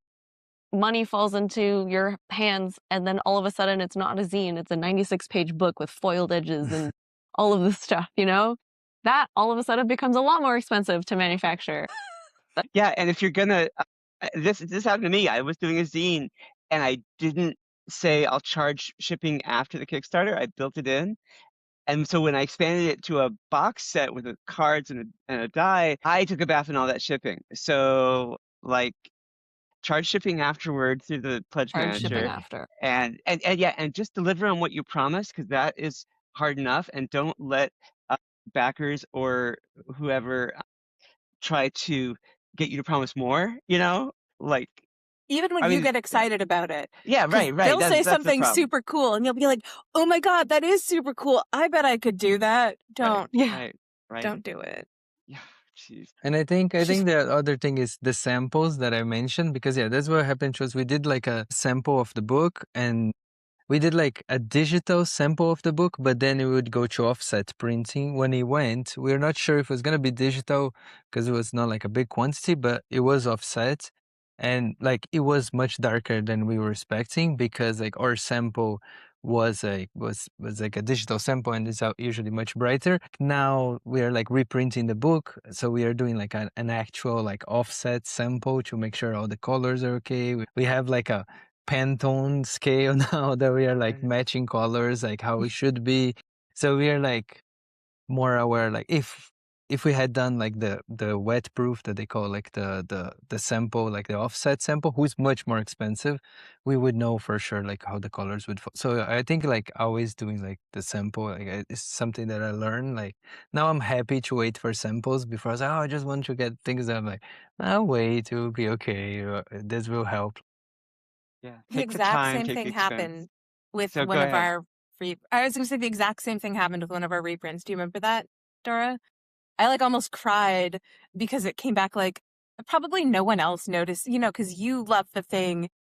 money falls into your hands, and then all of a sudden it's not a zine, it's a 96-page book with foiled edges and all of this stuff, that all of a sudden becomes a lot more expensive to manufacture. Yeah, and if you're gonna, this happened to me. I was doing a zine, and I didn't say I'll charge shipping after the Kickstarter. I built it in, and so when I expanded it to a box set with the cards and a die, I took a bath in all that shipping. So like, charge shipping afterward through the pledge manager. Shipping after. And just deliver on what you promised, because that is hard enough. And don't let backers or whoever try to get you to promise more. Like even when you get excited about it. Yeah, right. They'll say something super cool, and you'll be like, "Oh my god, that is super cool! I bet I could do that." Don't. Right. Don't do it. Yeah. Jeez. And I think the other thing is the samples that I mentioned, because that's what happened was we did like a sample of the book, and we did like a digital sample of the book, but then it would go to offset printing. When it went, we were not sure if it was going to be digital because it was not like a big quantity, but it was offset. And like it was much darker than we were expecting because like our sample was like a digital sample and it's usually much brighter. Now we are like reprinting the book, so we are doing like an actual like offset sample to make sure all the colors are okay. We have like a Pantone scale now that we are like matching colors like how we should be. So we are like more aware, like if we had done like the wet proof that they call like the sample, like the offset sample, who's much more expensive, we would know for sure like how the colors would fall. So I think like always doing like the sample, like it's something that I learned. Like now I'm happy to wait for samples before I was like, oh, I just want to get things that I'm like, I'll wait, it will be okay. This will help. Yeah, The take the exact time, same take the thing expense. happened with So one go of ahead. our I was going to say the exact same thing happened with one of our reprints. Do you remember that, Dora? I like almost cried because it came back like probably no one else noticed, you know, because you love the thing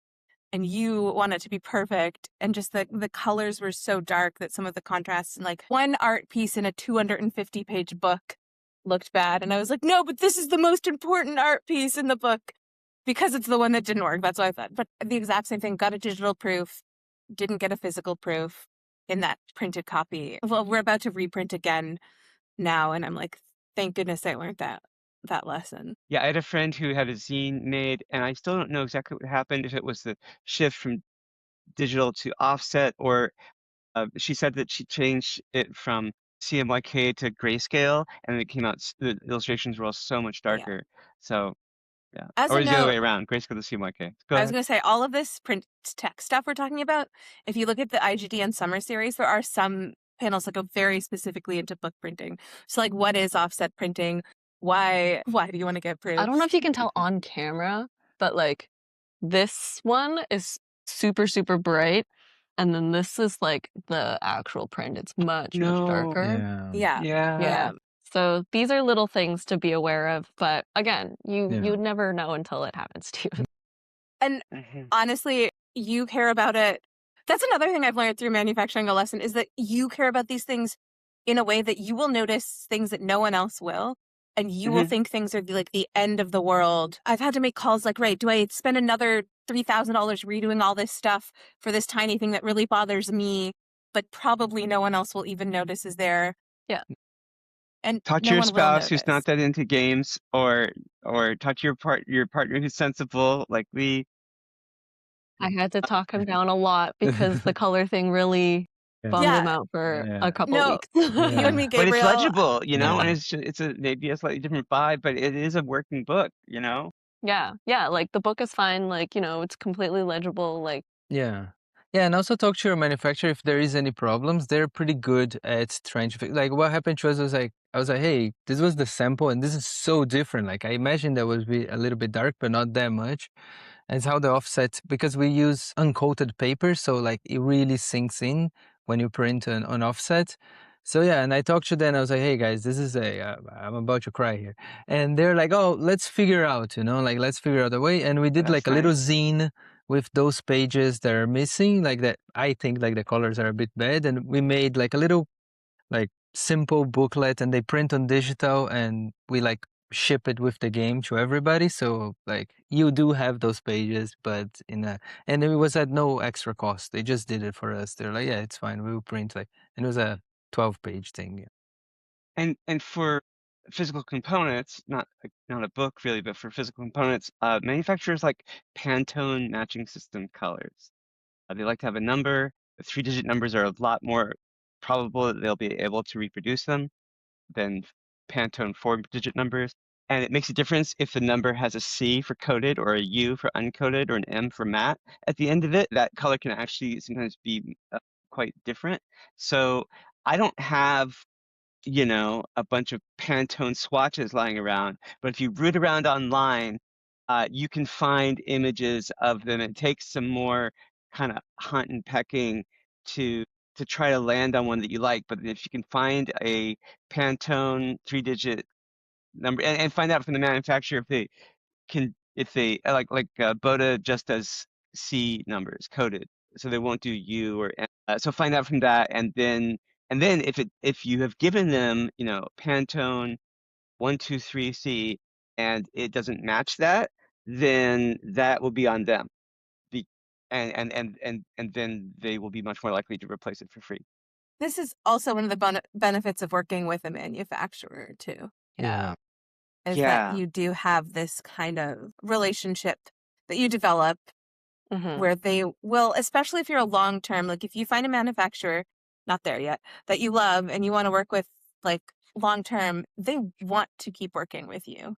and you want it to be perfect. And just the colors were so dark that some of the contrasts and like one art piece in a 250-page book looked bad. And I was like, no, but this is the most important art piece in the book because it's the one that didn't work. That's what I thought. But the exact same thing, got a digital proof, didn't get a physical proof in that printed copy. Well, we're about to reprint again now. And I'm like, thank goodness I learned that lesson. Yeah, I had a friend who had a zine made, and I still don't know exactly what happened, if it was the shift from digital to offset, or she said that she changed it from CMYK to grayscale, and it came out, the illustrations were all so much Yeah. darker. So, yeah. As Or a is it the other note, way around, grayscale to CMYK. Go I was ahead. going to say all of this print tech stuff we're talking about, if you look at the IGDN Summer Series, there are some panels that go very specifically into book printing. So like, what is offset printing? Why do you want to get proof? I don't know if you can tell on camera, but like this one is super, super bright. And then this is like the actual print. It's much, much No. darker. Yeah. Yeah. So these are little things to be aware of. But again, you would never know until it happens to you. And honestly, you care about it. That's another thing I've learned through manufacturing a lesson is that you care about these things in a way that you will notice things that no one else will. And you will think things are like the end of the world. I've had to make calls like, right, do I spend another $3,000 redoing all this stuff for this tiny thing that really bothers me, but probably no one else will even notice is there? Yeah. And Talk to no your one will spouse who's not notice. that into games, or talk to your partner who's sensible, like Lee. I had to talk him down a lot because the color thing really bummed him out for a couple weeks. You and me, But Gabriel. it's legible, you know, and it's maybe a slightly different vibe, but it is a working book, you know? Yeah, like the book is fine, like, you know, it's completely legible, like. Yeah, and also talk to your manufacturer if there is any problems. They're pretty good at trying to fix. Like what happened to us was like, I was like, hey, this was the sample and this is so different. Like I imagined that would be a little bit dark, but not that much. And it's how the offset, because we use uncoated paper, so like it really sinks in when you print an offset. So yeah, and I talked to them, I was like, hey guys, this is I'm about to cry here. And they're like, oh, let's figure out, like let's figure out a way. And we did like a little zine with those pages that are missing, like that I think like the colors are a bit bad. And we made like a little like simple booklet and they print on digital and we like ship it with the game to everybody. So like you do have those pages, but and it was at no extra cost. They just did it for us. They're like, yeah, it's fine. We'll print and it was a 12-page thing. Yeah. And for physical components, not a book really, but for physical components, manufacturers like Pantone matching system colors. They like to have a number. The 3-digit numbers are a lot more probable that they'll be able to reproduce them than Pantone 4-digit numbers. And it makes a difference if the number has a C for coded or a U for uncoded or an M for matte. At the end of it, that color can actually sometimes be quite different. So I don't have, a bunch of Pantone swatches lying around, but if you root around online, you can find images of them. It takes some more kind of hunt and pecking to try to land on one that you like. But if you can find a Pantone 3-digit number and find out from the manufacturer if they like Boda just does C numbers coded. so they won't do you or so find out from that, and then if you have given them, Pantone 123C and it doesn't match that, then that will be on them. Be, and then they will be much more likely to replace it for free. This is also one of the benefits of working with a manufacturer too. Yeah. Is that Yeah. you do have this kind of relationship that you develop where they will, especially if you're a long term, like if you find a manufacturer, not there yet, that you love and you want to work with like long term, they want to keep working with you.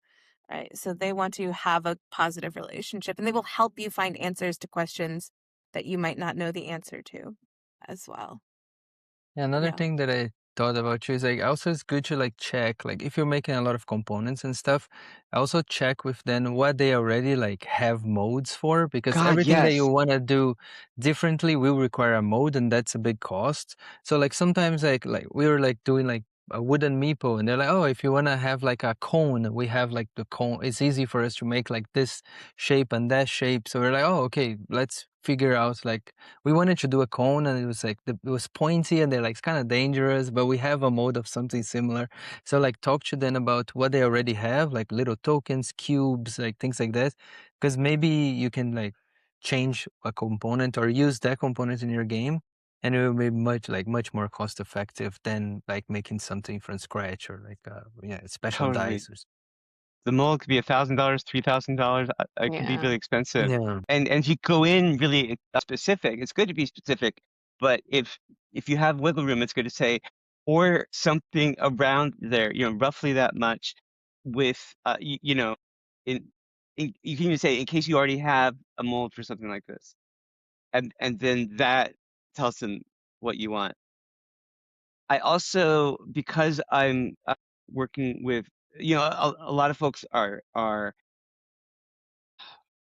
Right. So they want to have a positive relationship and they will help you find answers to questions that you might not know the answer to as well. Yeah, another Yeah. thing that I thought about too is like also it's good to like check like if you're making a lot of components and stuff, also check with them what they already like have modes for, because God, everything that you yes. want to do differently will require a mode, and that's a big cost. So like sometimes like we were like doing like a wooden meeple, and they're like, oh, if you want to have like a cone, we have like the cone. It's easy for us to make like this shape and that shape. So we're like, oh, okay, let's figure out like we wanted to do a cone, and it was like it was pointy, and they're like it's kind of dangerous, but we have a mode of something similar. So like talk to them about what they already have, like little tokens, cubes, like things like that, because maybe you can like change a component or use that component in your game, and it will be much more cost effective than like making something from scratch or like special Totally. dice or The mold could be $1,000, $3,000. It can be Yeah. really expensive. yeah. And if you go in really specific, it's good to be specific. But if you have wiggle room, it's good to say, or something around there, roughly that much, with in, you can even say in case you already have a mold for something like this, and then that tells them what you want. I also, because I'm working with, a lot of folks are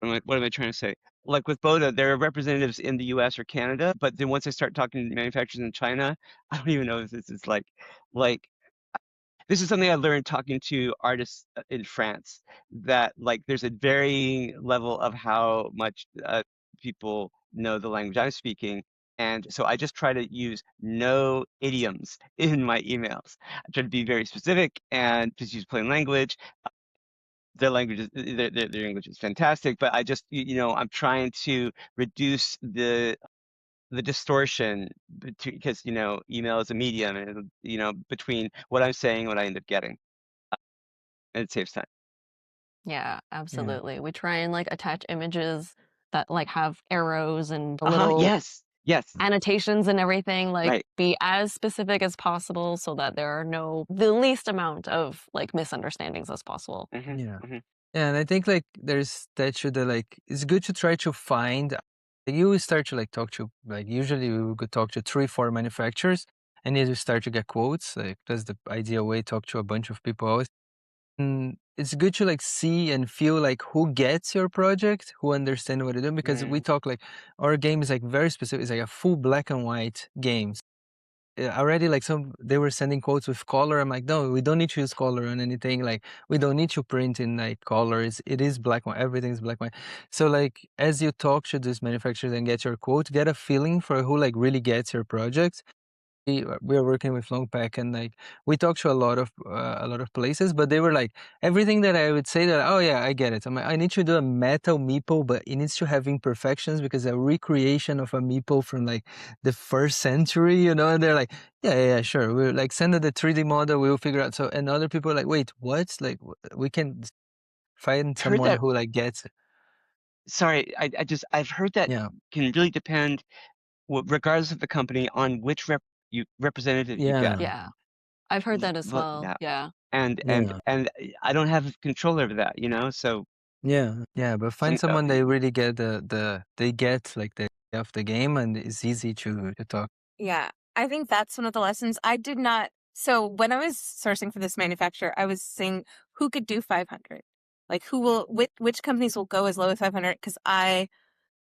what am I trying to say? Like with Boda, there are representatives in the US or Canada, but then once I start talking to manufacturers in China, I don't even know if this is like this is something I learned talking to artists in France, that like there's a varying level of how much people know the language I'm speaking. And so I just try to use no idioms in my emails. I try to be very specific and just use plain language. Their language their English is fantastic, but I just I'm trying to reduce the distortion because email is a medium, and between what I'm saying and what I end up getting, and it saves time. Yeah, absolutely. We try and like attach images that like have arrows and Uh-huh. little Yes. Yes. annotations and everything, like Right. be as specific as possible so that there are the least amount of like misunderstandings as possible. Mm-hmm. Yeah. Mm-hmm. Yeah, and I think like there's that should like it's good to try to find you start to like talk to like usually we would talk to 3-4 manufacturers, and then you start to get quotes. Like that's the ideal way, talk to a bunch of people always. And it's good to like see and feel like who gets your project, who understand what you're doing, because we talk like our game is like very specific. It's like a full black and white game. Already like they were sending quotes with color. I'm like, no, we don't need to use color on anything. Like we don't need to print in like colors. It is black and white. Everything's black and white. So like as you talk to these manufacturers and get your quote, get a feeling for who like really gets your project. We are working with Longpack, and like we talked to a lot of places, but they were like everything that I would say that, oh yeah, I get it. I'm like, I need to do a metal meeple, but it needs to have imperfections because a recreation of a meeple from like the 1st century, and they're like, yeah, sure, we'll like send it the 3D model, we'll figure out. So and other people are like, wait, what? Like we can find I heard someone that. who like gets it. Sorry, I've heard that Yeah, can really depend, regardless of the company, on which representative you get. yeah, Yeah. I've heard that as But well. yeah, Yeah. and I don't have control over that, so yeah, but find some someone they really get they get like the of the game, and it's easy to talk. Yeah, I think that's one of the lessons. I did not. So when I was sourcing for this manufacturer, I was saying who could do 500, like which companies will go as low as 500, because I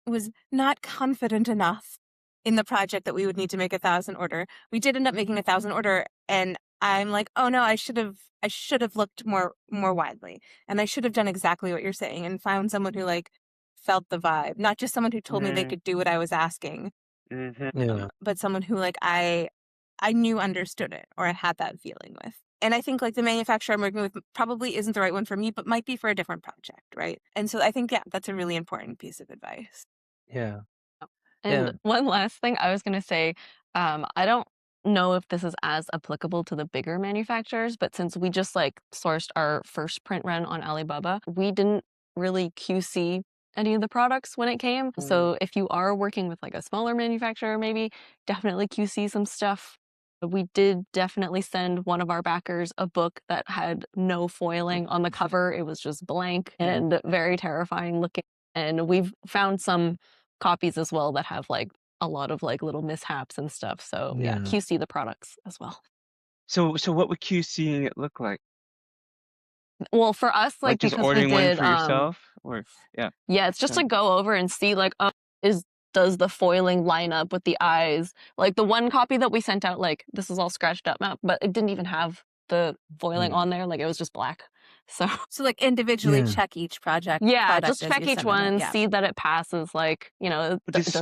was not confident enough in the project that we would need to make 1,000 order. We did end up making 1,000 order, and I'm like, oh no, I should have looked more widely, and I should have done exactly what you're saying and found someone who like felt the vibe, not just someone who told me they Mm. could do what I was asking, Yeah. but someone who like I knew understood it, or I had that feeling with. And I think like the manufacturer I'm working with probably isn't the right one for me, but might be for a different project, right? And so I think, yeah, that's a really important piece of advice. Yeah. And Yeah. one last thing I was going to say, I don't know if this is as applicable to the bigger manufacturers, but since we just like sourced our first print run on Alibaba, we didn't really QC any of the products when it came. So if you are working with like a smaller manufacturer, maybe definitely QC some stuff. We did definitely send one of our backers a book that had no foiling on the cover. It was just blank and very terrifying looking. And we've found some copies as well that have like a lot of like little mishaps and stuff. So yeah, Yeah. QC the products as well. So what would QCing it look like? Well, for us, Like just because we ordering one did, for yourself, or yeah. yeah, it's just to go over and see like, does the foiling line up with the eyes? Like the one copy that we sent out, like this is all scratched up now, but it didn't even have the foiling on there. Like it was just black. So like individually Yeah. check each project. yeah, product just as check you each send them out, one, yeah. see that it passes. Like does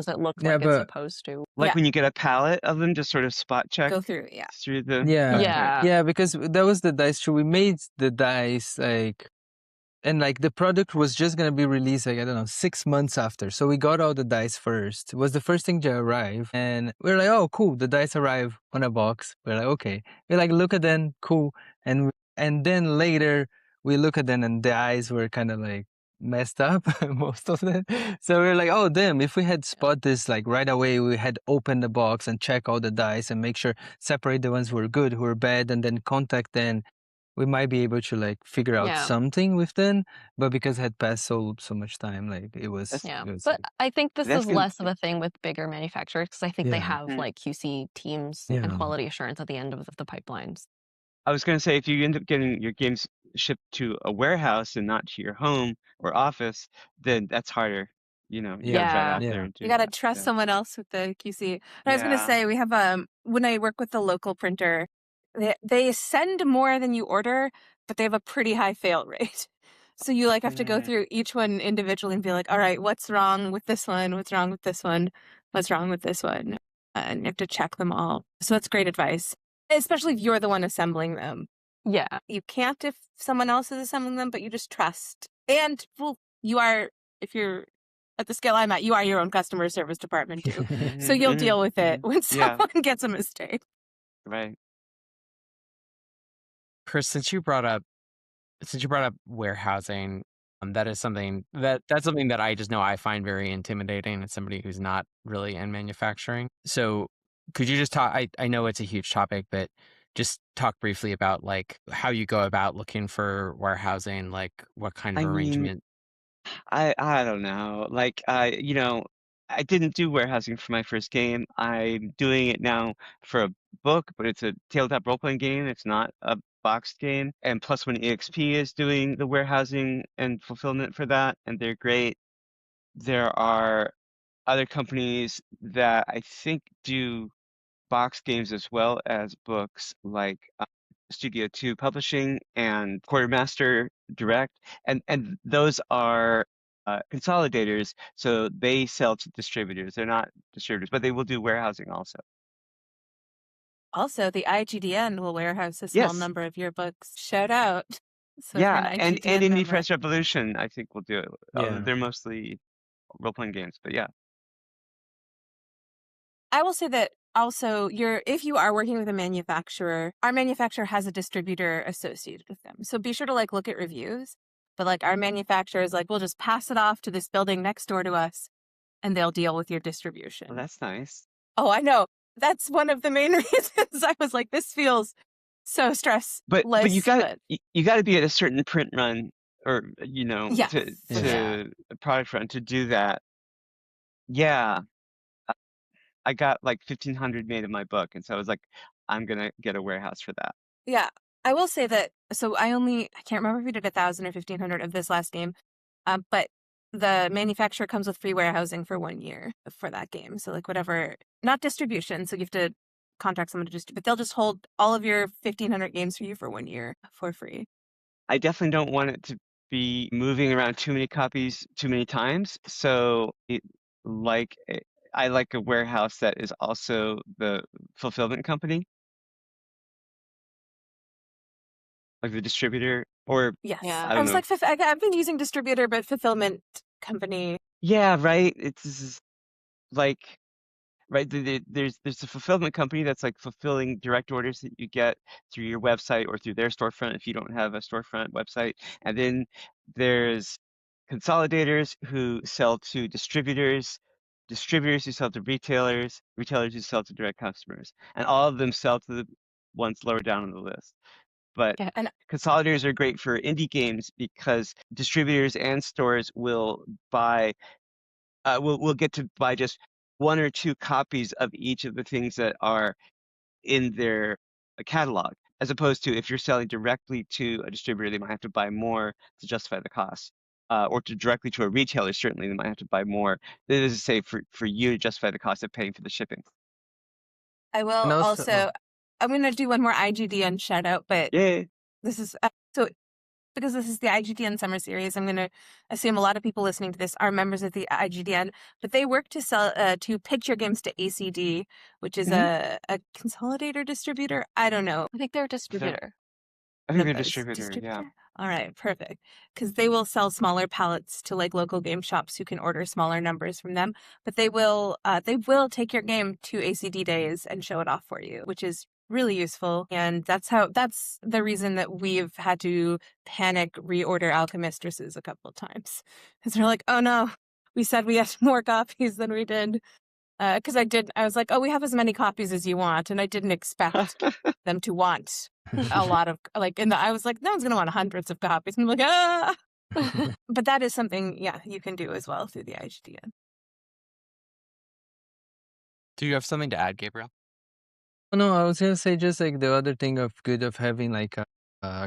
it look Yeah, like it's but supposed to? Like Yeah. when you get a palette of them, just sort of spot check Go through, yeah. through the. Yeah. Okay. Yeah. Because that was the dice true. We made the dice like, and like the product was just gonna be released like I don't know 6 months after. So we got all the dice first. It was the first thing to arrive, and we're like, oh cool, the dice arrive on a box. We're like, okay. We like look at them, cool, and then later we look at them and the eyes were kind of like messed up, most of them. So we're like, oh damn, if we had spot this like right away, we had opened the box and check all the dice and make sure separate the ones who are good, who are bad, and then contact them. We might be able to like figure out Yeah. something with them, but because it had passed so much time, like it was. Yeah, It was but I think this That's is gonna- less of a thing with bigger manufacturers because I think they Yeah. have like QC teams Yeah. and quality assurance at the end of the pipelines. I was going to say, if you end up getting your games shipped to a warehouse and not to your home or office, then that's harder. You know, you gotta drive Yeah. out there Yeah. and do You gotta that. trust Yeah. someone else with the QC. And I was gonna Yeah. say we have when I work with the local printer, they send more than you order, but they have a pretty high fail rate. So you like have to go through each one individually and be like, all right, what's wrong with this one? What's wrong with this one? What's wrong with this one? And you have to check them all. So that's great advice, especially if you're the one assembling them. Yeah. You can't if someone else is assembling them, but you just trust. And well, you are, if you're at the scale I'm at, you are your own customer service department too. So you'll deal with it when Yeah. someone gets a mistake. Right. Chrys, since you brought up warehousing, that's something that I just know I find very intimidating as somebody who's not really in manufacturing. So could you just talk? I know it's a huge topic, but just talk briefly about like how you go about looking for warehousing, like what kind of I mean, arrangement. I don't know. Like you know, I didn't do warehousing for my first game. I'm doing it now for a book, but it's a tabletop role-playing game. It's not a boxed game. And Plus One EXP is doing the warehousing and fulfillment for that, and they're great. There are other companies that I think do box games as well as books, like Studio 2 Publishing and Quartermaster Direct, and those are consolidators, so they sell to distributors. They're not distributors, but they will do warehousing also. Also, the IGDN will warehouse a small Yes. number of your books. Shout out. So if you're Yeah, an and IGDN Indie member- Press Revolution, I think will do it. Yeah. They're mostly role-playing games, but yeah. I will say that also if you are working with a manufacturer, our manufacturer has a distributor associated with them. So be sure to like look at reviews. But like our manufacturer is like, we'll just pass it off to this building next door to us and they'll deal with your distribution. Well, that's nice. Oh, I know. That's one of the main reasons I was like, this feels so stressless. But you got to be at a certain print run or Yes. to a product run to do that. Yeah. I got like 1,500 made of my book, and so I was like, I'm gonna get a warehouse for that. Yeah, I will say that. So I can't remember if we did 1,000 or 1,500 of this last game, but the manufacturer comes with free warehousing for 1 year for that game. So like whatever, not distribution. So you have to contract someone to distribute, but they'll just hold all of your 1,500 games for you for 1 year for free. I definitely don't want it to be moving around too many copies too many times. So I like a warehouse that is also the fulfillment company, like the distributor, or Yes. Yeah. I I don't was know. like, I've been using distributor, but fulfillment company. Yeah, right. It's like right. There's a fulfillment company that's like fulfilling direct orders that you get through your website or through their storefront if you don't have a storefront website. And then there's consolidators who sell to distributors, distributors who sell to retailers, retailers who sell to direct customers, and all of them sell to the ones lower down on the list. But Yeah, and consolidators are great for indie games because distributors and stores will buy will get to buy just one or two copies of each of the things that are in their catalog, as opposed to if you're selling directly to a distributor, they might have to buy more to justify the cost. Or to directly to a retailer, certainly they might have to buy more. That is to say, for you to justify the cost of paying for the shipping. I will And also, also, I'm going to do one more IGDN shout out, but Yeah. this is, so because this is the IGDN Summer Series, I'm going to assume a lot of people listening to this are members of the IGDN, but they work to sell, to pitch your games to ACD, which is a consolidator distributor. I don't know. I think they're a distributor. I think they're Is distributor, yeah. All right, perfect. Because they will sell smaller pallets to like local game shops who can order smaller numbers from them. But they will take your game to ACD days and show it off for you, which is really useful. And that's the reason that we've had to panic reorder Alchemistresses a couple of times. Because they're like, oh no, we said we had more copies than we did. Because I was like, oh, we have as many copies as you want, and I didn't expect them to want a lot of like. I was like, no one's gonna want hundreds of copies. And I'm like, ah. But that is something, yeah, you can do as well through the IGDN. Do you have something to add, Gabriel? No, I was gonna say just like the other thing of good of having like a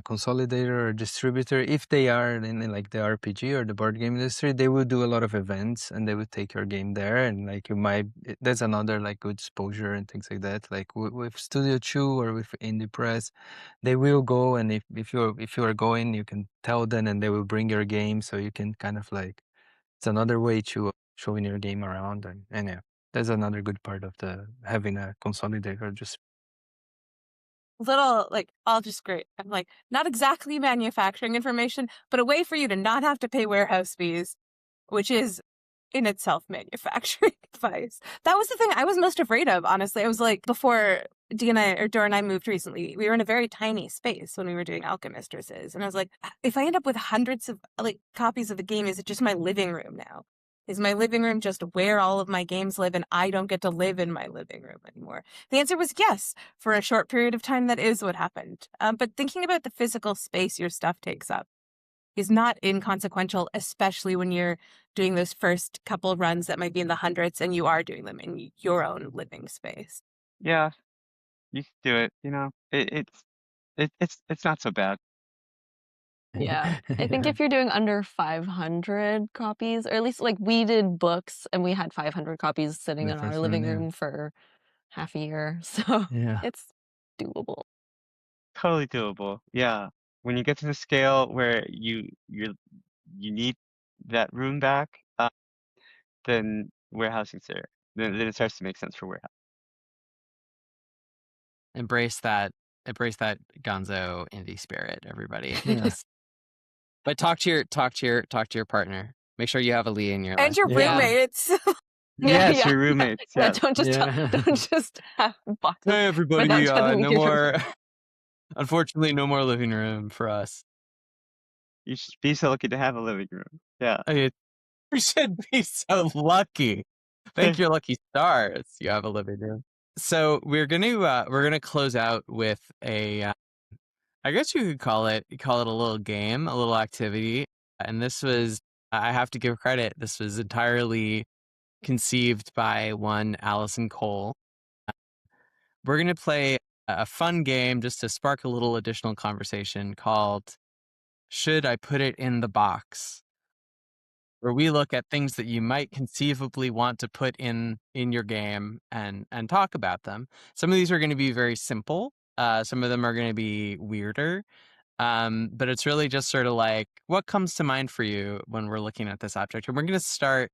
consolidator or distributor, if they are in like the RPG or the board game industry, they will do a lot of events and they will take your game there, and like that's another like good exposure and things like that. Like with Studio 2 or with Indie Press, they will go, and if you are going, you can tell them and they will bring your game, so you can kind of like it's another way to showing your game around, and yeah. That's another good part of the having a consolidator. Just Little like all just great. I'm like, not exactly manufacturing information, but a way for you to not have to pay warehouse fees, which is in itself manufacturing advice. That was the thing I was most afraid of, honestly. I was like, before Dora and I moved recently, we were in a very tiny space when we were doing Alchemistresses. And I was like, if I end up with hundreds of like copies of the game, is it just my living room now? Is my living room just where all of my games live and I don't get to live in my living room anymore? The answer was yes. For a short period of time, that is what happened. But thinking about the physical space your stuff takes up is not inconsequential, especially when you're doing those first couple runs that might be in the hundreds and you are doing them in your own living space. Yeah, you can do it. You know, it's not so bad. Yeah. I think if you're doing under 500 copies, or at least like we did books and we had 500 copies sitting the in our first living one, yeah. room for half a year. So Yeah. it's doable. Totally doable. Yeah. When you get to the scale where you need that room back, then warehousing's there. Then it starts to make sense for warehouse. Embrace that gonzo indie spirit, everybody. Yeah. But talk to your partner. Make sure you have a Lee in your And life. your Yeah. roommates. Yes, yeah. your roommates. Yeah, Yes. don't just have boxes. Hey everybody, without telling no your more. Unfortunately, no more living room for us. You should be so lucky to have a living room. Yeah. You should be so lucky. Thank your lucky stars. You have a living room. So we're gonna close out with a. I guess you could call it a little game, a little activity. And this was, I have to give credit. This was entirely conceived by one Allison Cole. We're gonna play a fun game just to spark a little additional conversation called "Should I Put It in the Box?" Where we look at things that you might conceivably want to put in your game and talk about them. Some of these are going to be very simple. Some of them are going to be weirder. But it's really just sort of like, what comes to mind for you when we're looking at this object? And we're going to start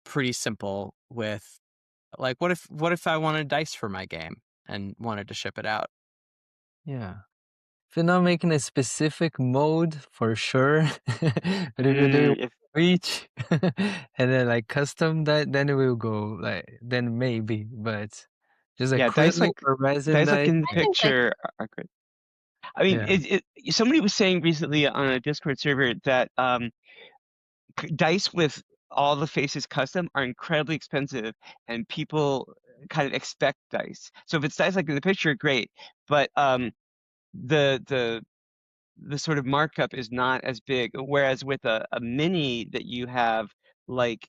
pretty simple with, like, what if I wanted dice for my game and wanted to ship it out? Yeah. If you're not making a specific mode, for sure. But if you're doing If each and then like custom, then it will go like, then maybe, but just yeah, dice acrylic like or resin dice like dice. in the I think like picture are good. I mean, Yeah. somebody was saying recently on a Discord server that dice with all the faces custom are incredibly expensive, and people kind of expect dice. So if it's dice like in the picture, great. But the sort of markup is not as big. Whereas with a mini that you have, like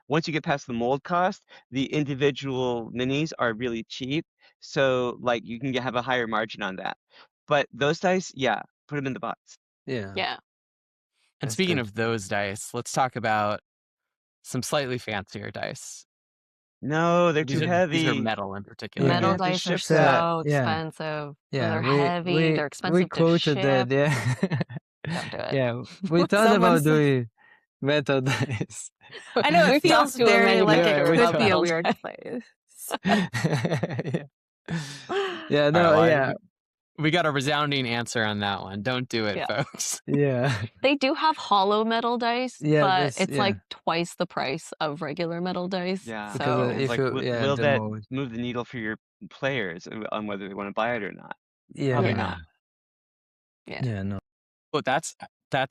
once you get past the mold cost, the individual minis are really cheap. So like you can have a higher margin on that. But those dice, yeah, put them in the box. Yeah. yeah. And That's speaking good. of those dice, let's talk about some slightly fancier dice. No, they're too These are heavy. metal in particular. You're gonna Metal have to dice are ship that. so Yeah. expensive. Yeah, They're heavy. They're we expensive to quoted that, ship. yeah. Don't do it. Yeah, we thought Someone about said- doing metal dice. I know it We've feels talked to a very like Yeah, it we could talked. be a metal weird dice. place. Yeah. Yeah, All right, no, well, yeah. we got a resounding answer on that one. Don't do it, Yeah. folks. Yeah. They do have hollow metal dice, Yeah, but that's it's yeah. like twice the price of regular metal dice. Yeah. Because So It's if like, you yeah, will the that mode. move the needle for your players on whether they want to buy it or not? Yeah. Probably Yeah. not. Yeah, no. Well, that's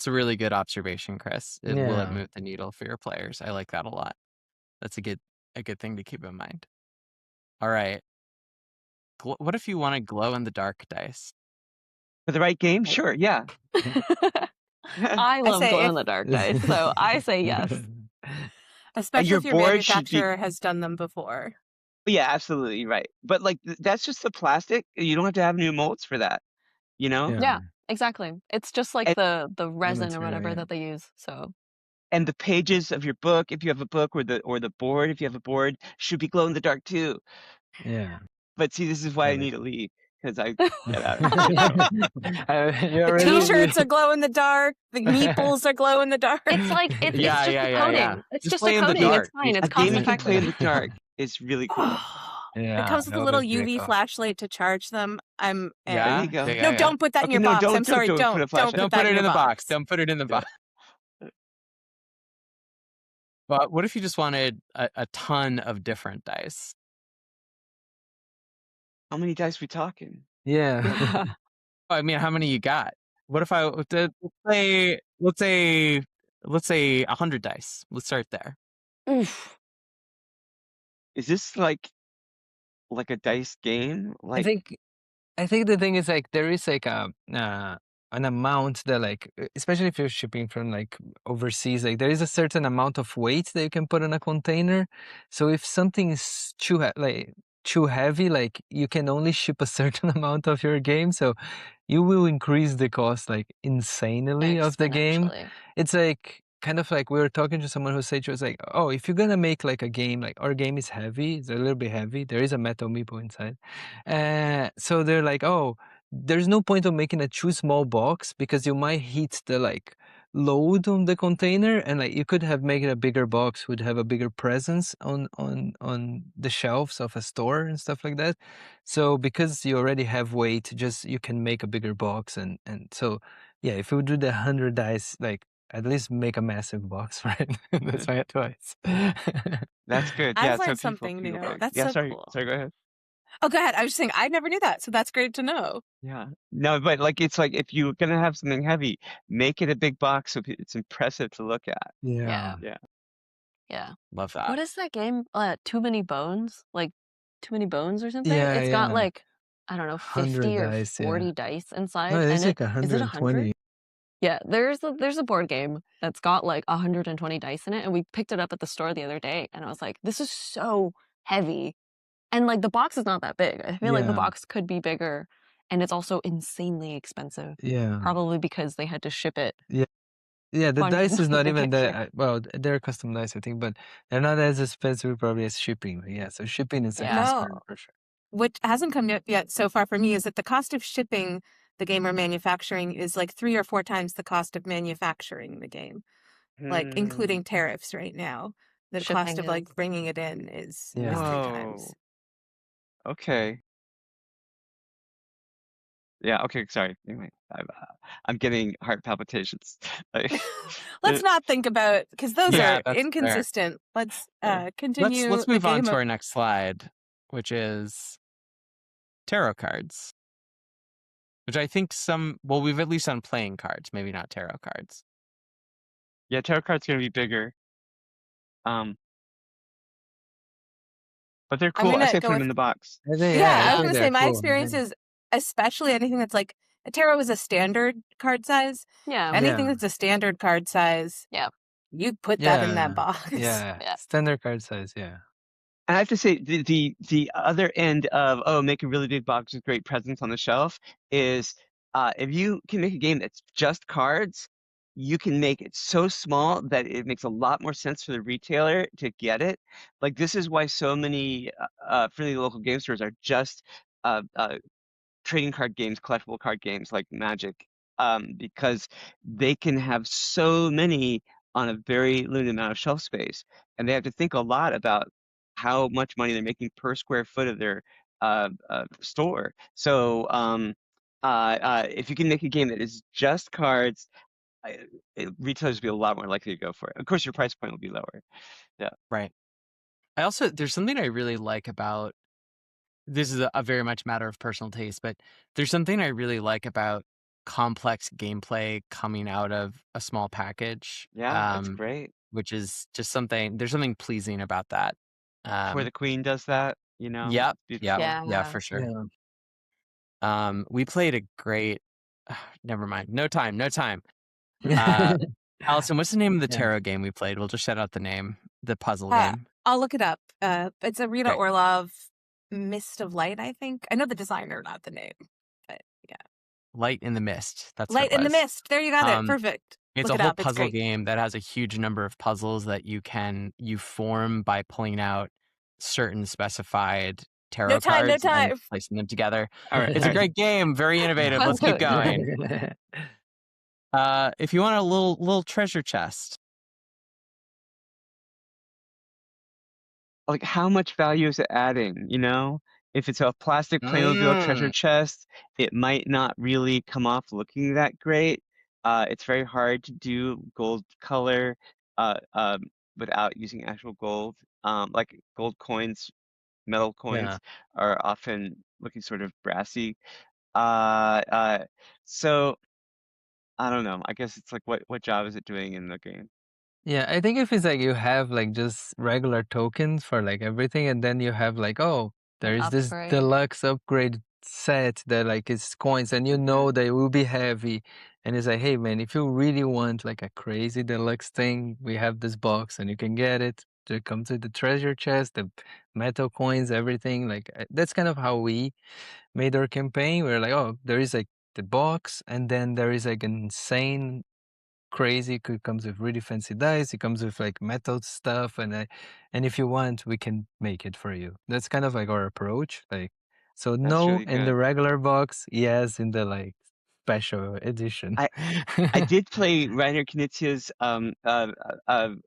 a really good observation, Chris. Will it Yeah. move the needle for your players? I like that a lot. That's a good thing to keep in mind. All right. What if you want to glow in the dark dice? For the right game, sure, yeah. I love say glow if- in the dark dice, so I say yes. Especially your if your board should be- manufacturer has done them before. Yeah, absolutely right. But like that's just the plastic. You don't have to have new molds for that. You know? Yeah, exactly. It's just like And- the resin or material, whatever yeah. that they use. So And the pages of your book, if you have a book, or the board, if you have a board, should be glow in the dark too. Yeah. But see, this is why I Really. need to leave, because I get out of the show. The t-shirts are glow in the dark. The meeples are glow in the dark. it's like it's Yeah, just yeah, a yeah, coating. yeah. It's Just just play a in the coating. dark. It's fine. It's A cost game you can play in effective. the dark is really cool. Yeah. It comes with a that little would be UV cool. flashlight to charge them. I'm Yeah. There you go. Yeah, No, yeah. don't put that in Okay, your no, box. don't- I'm sorry. don't put a Don't flashlight. Don't that put in it in your the box. Don't put it in the Yeah. box. But what if you just wanted a ton of different dice? How many dice we talking? Yeah. I mean, how many you got? What if I let's say 100 dice. Let's start there. Oof. Is this like a dice game? Like I think the thing is like there is like an amount that like especially if you're shipping from like overseas, like there is a certain amount of weight that you can put in a container. So if something is too heavy, like you can only ship a certain amount of your game, so you will increase the cost like insanely of the game. Exponentially. It's like kind of like we were talking to someone who said, she was like, oh, if you're gonna make like a game, like our game is heavy, it's a little bit heavy, there is a metal meeple inside. So they're like, oh, there's no point of making a too small box because you might hit the like load on the container, and like you could have made it a bigger box, would have a bigger presence on the shelves of a store and stuff like that. So because you already have weight, just you can make a bigger box, and so yeah, if we do the 100 dice, like at least make a massive box, right? That's my advice. that's good. I've Yeah, so learned people something feel new. big. That's yeah, so sorry, cool. sorry, go ahead. Oh, go ahead. I was just saying I never knew that, so that's great to know. Yeah. No, but like it's like if you're gonna have something heavy, make it a big box so it's impressive to look at. Yeah. Yeah. Yeah. Love that. What is that game? Too Many Bones? Like Too Many Bones or something? Yeah, It's got yeah. like, I don't know, 100 50 or dice, yeah. 40 dice inside. No, it's and like is it 100? 120. Yeah, there's a board game that's got like 120 dice in it, and we picked it up at the store the other day, and I was like, this is so heavy. And like the box is not that big. I feel like the Yeah. box could be bigger, and it's also insanely expensive. Yeah. Probably because they had to ship it. Yeah, the Bunch dice is not the even picture. that well, they're custom dice, I think, but they're not as expensive probably as shipping. But yeah, so shipping is a Yeah. concern No. for sure. What hasn't come yet so far for me is that the cost of shipping the game we're manufacturing is like 3 or 4 times the cost of manufacturing the game, like including tariffs right now. The cost Shipping of like bringing it in is Yeah. 3 Whoa. times. Okay. Yeah. Okay. Sorry. Anyway, I'm getting heart palpitations. Let's not think about, because those Yeah, are that's fair. inconsistent. Let's continue. Let's the move on game to of- our next slide, which is tarot cards. Which I think we've at least done playing cards, maybe not tarot cards. Yeah, tarot cards gonna be bigger. But they're I'm cool. I gonna say go put them with- in the box. I think, Yeah, I I was think gonna say they're my cool. experience is, especially anything that's like a tarot is a standard card size. Yeah. Anything Yeah. that's a standard card size, Yeah. you put that in Yeah. that box. Yeah. Yeah. Standard card size. Yeah. And I have to say the other end of make a really big box with great presence on the shelf is if you can make a game that's just cards, you can make it so small that it makes a lot more sense for the retailer to get it. Like this is why so many friendly local game stores are just trading card games, collectible card games like Magic, because they can have so many on a very limited amount of shelf space, and they have to think a lot about how much money they're making per square foot of their store. So if you can make a game that is just cards, retailers will be a lot more likely to go for it. Of course, your price point will be lower. Yeah. Right. There's something I really like about this is a very much matter of personal taste, but there's something I really like about complex gameplay coming out of a small package. Yeah, that's great. Which is just there's something pleasing about that. Before the Queen does that, you know, Yep, it's beautiful. yeah, for sure. Yeah. We played a great. Never mind. No time. Allison, what's the name of the Yeah. tarot game we played? We'll just shout out the name. The puzzle Yeah. game. I'll look it up. It's a Rita Great. Orlov Mist of Light, I think. I know the designer, not the name. But yeah. Light in the Mist. That's Light what it in the was. Mist. There you got it. Perfect. It's Look a it whole up. It's puzzle great. game that has a huge number of puzzles that you form by pulling out certain specified tarot cards No time. and placing them together. All right. It's a great game, very innovative. Let's keep going. If you want a little treasure chest. Like how much value is it adding, you know? If it's a plastic Playmobil treasure chest, it might not really come off looking that great. It's very hard to do gold color without using actual gold. Like gold coins, metal coins are often looking sort of brassy. So I don't know. I guess it's like what job is it doing in the game? Yeah, I think if it's like you have like just regular tokens for like everything, and then you have like, oh, there is this upgrade. deluxe upgrade set that like is coins, and you know they will be heavy. And it's like, hey man, if you really want like a crazy deluxe thing, we have this box and you can get it. It comes with the treasure chest, the metal coins, everything. Like that's kind of how we made our campaign. We're like, oh, there is like the box, and then there is like an insane crazy. It comes with really fancy dice. It comes with like metal stuff, and if you want, we can make it for you. That's kind of like our approach. Like, so That's no really in the good. regular box, yes in the like special edition. I did play Reiner Knizia's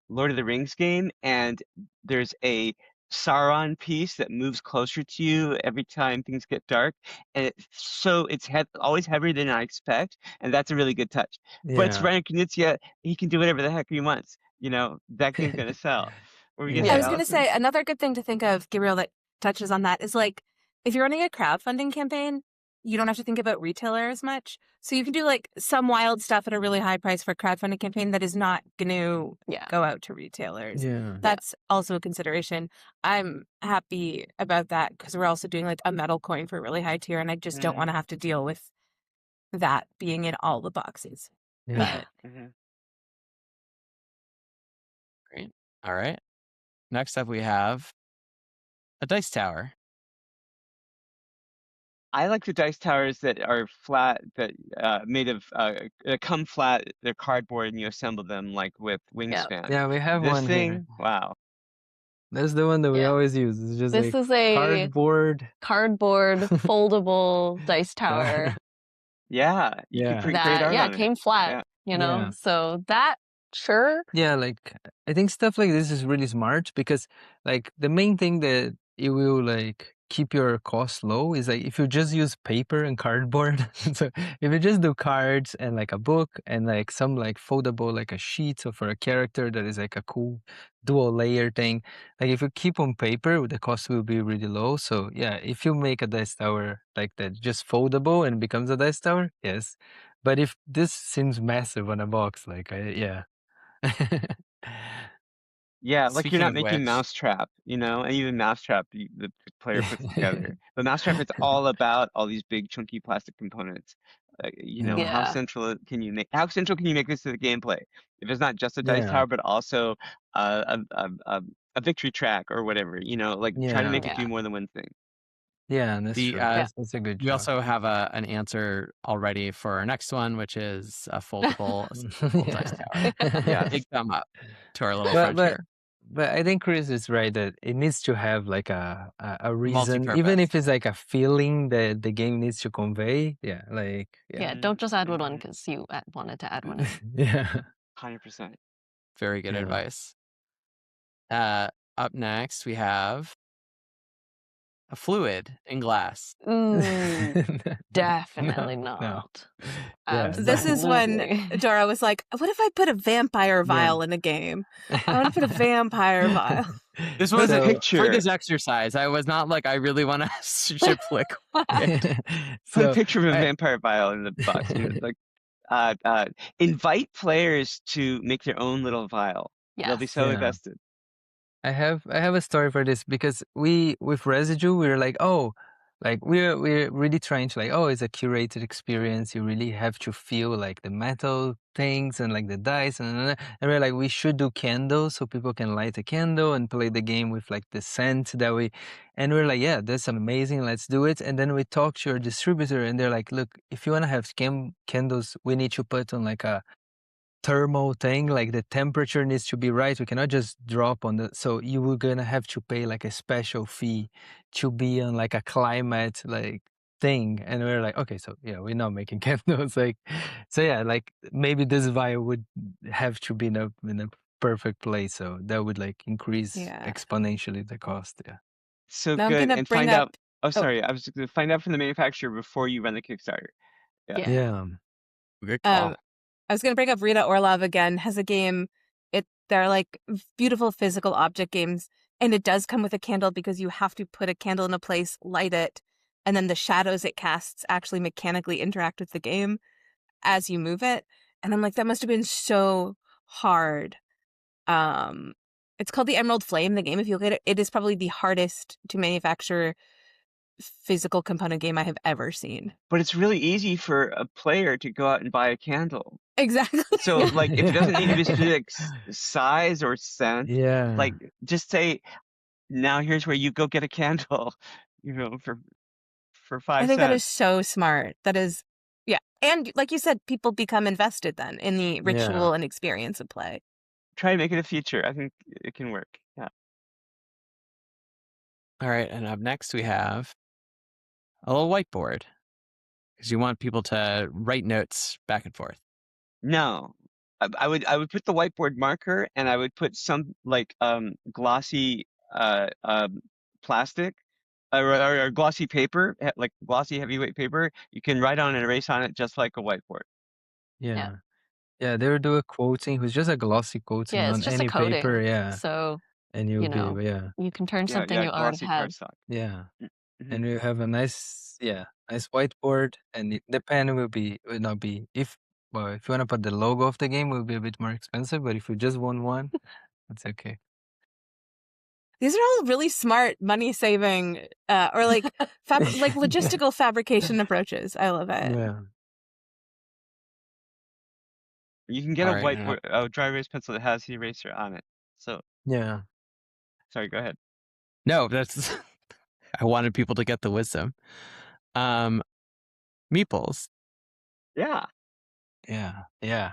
Lord of the Rings game, and there's a Sauron piece that moves closer to you every time things get dark, and it's always heavier than I expect, and that's a really good touch. But it's Yeah. Reiner Knizia; he can do whatever the heck he wants. You know, that game's gonna sell. What were you gonna Yeah. I say, was going to Allison? say another good thing to think of, Gabriel, that touches on that is like if you're running a crowdfunding campaign, you don't have to think about retailer as much. So you can do like some wild stuff at a really high price for a crowdfunding campaign that is not going to go out to retailers. Yeah. That's also a consideration. I'm happy about that because we're also doing like a metal coin for a really high tier, and I just don't want to have to deal with that being in all the boxes. Yeah. Great. All right. Next up, we have a dice tower. I like the dice towers that are flat, that made of come flat. They're cardboard, and you assemble them like with wingspan. Yeah, we have This one thing, here. wow. That's the one that we always use. It's just This like is a cardboard foldable dice tower Yeah, you could Yeah. create great art on it. came flat, Yeah. you know? Yeah. So that, sure. Yeah, like I think stuff like this is really smart because like the main thing that it will like keep your costs low is like if you just use paper and cardboard. So if you just do cards and like a book and like some like foldable like a sheet so for a character that is like a cool dual layer thing, like if you keep on paper the cost will be really low. So yeah, if you make a dice tower like that just foldable and becomes a dice tower, yes. But if this seems massive on a box, like yeah. Yeah, like you're Speaking not of making which, Mousetrap, and even Mousetrap, the player puts together. But Mousetrap, it's all about all these big chunky plastic components. Yeah. How Yeah. central can you make? How central can you make this to the gameplay? If it's not just a dice Yeah. tower, but also a victory track or whatever. Like try to Yeah. make it Yeah. do more than one thing. Yeah, that's the true. uh, That's a good we job. also have an answer already for our next one, which is a foldable dice tower. Yes. Big thumb up to our little But friend here. I think Chris is right that it needs to have like a reason, even Multi-purpose. if it's like a feeling that the game needs to convey. Yeah, like Yeah, Mhm, don't just add one mhm. because you wanted to add one in. yeah. 100%. Very good Yeah. advice. Up next, we have a fluid in glass. Ooh, definitely No. not. Yeah, This is when Absolutely. Dora was like, what if I put a vampire Yeah. vial in a game? I want to put a vampire vial. This Put was a So- for picture. this exercise. I was not like I really want to ship liquid. Put So a picture of a I- vampire vial in the box. Like, invite players to make their own little vial. They'll be Yes. so Yeah. invested. I have a story for this because with Residue we were like, oh, like we're really trying to like, oh, it's a curated experience. You really have to feel like the metal things and like the dice and we're like we should do candles so people can light a candle and play the game with like the scent that we and we're like, yeah, that's amazing, let's do it. And then we talked to your distributor and they're like, look, if you want to have candles, we need to put on like a thermal thing, like the temperature needs to be right. We cannot just drop on the, so you were gonna have to pay like a special fee to be on like a climate like thing. And we're like, okay, so yeah, we're not making candles. Like, so yeah, like maybe this vial would have to be in a perfect place. So that would like increase Yeah. exponentially the cost. Yeah. So Now I'm good. gonna And bring find up. out. Oh, sorry. I was going to find out from the manufacturer before you run the Kickstarter. Yeah. Yeah. Yeah. Good call. I was going to bring up Rita Orlov again. Has a game. They're like beautiful physical object games, and it does come with a candle because you have to put a candle in a place, light it, and then the shadows it casts actually mechanically interact with the game as you move it. And I'm like, that must have been so hard. It's called the Emerald Flame. The game, if you look at it, it is probably the hardest to manufacture physical component game I have ever seen. But it's really easy for a player to go out and buy a candle. Exactly. So, like, if it doesn't need to be specific size or scent, Yeah. like, just say, now here's where you go get a candle, for 5 I think cents. that is so smart. That is, yeah. And like you said, people become invested then in the ritual and experience of play. Try to make it a feature. I think it can work. Yeah. All right, and up next we have a little whiteboard because you want people to write notes back and forth. No, I would put the whiteboard marker and I would put some like glossy plastic or glossy paper, like glossy heavyweight paper. You can write on and erase on it just like a whiteboard. Yeah. Yeah, they would do a quoting who's just a glossy coating Yeah, it's on just a any coating. paper, yeah. So, And you'll you know, be, yeah. you can turn something you already glossy have. cardstock. Yeah. Mhm. And you have a nice whiteboard and the pen will not be, if you want to put the logo of the game, it will be a bit more expensive, but if you just want one, that's okay. These are all really smart money saving or like like logistical fabrication approaches. I love it. Yeah. You can get All a right, whiteboard, a dry erase pencil that has the eraser on it. So, Yeah. sorry, go ahead. No, that's I wanted people to get the wisdom. Meeples. Yeah. Yeah. Yeah.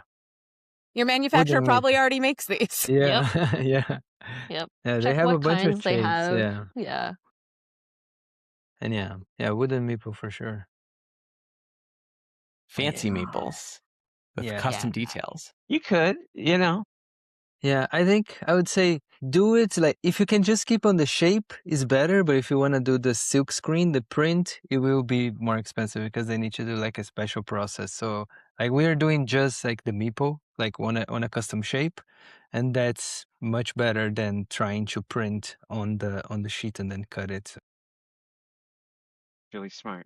Your manufacturer Wooden probably already makes these. Yeah. Yeah. Yep. Yeah, they Check have a what bunch of kinds they shapes, have. yeah. Yeah. And yeah, wooden meeple for sure. fancy meeples with Yeah. custom details. You could, you know. Yeah, I think I would say do it like if you can just keep on the shape is better, but if you want to do the silk screen, the print, it will be more expensive because they need to do like a special process. So like we are doing just like the meeple, like on a custom shape, and that's much better than trying to print on the sheet and then cut it. Really smart.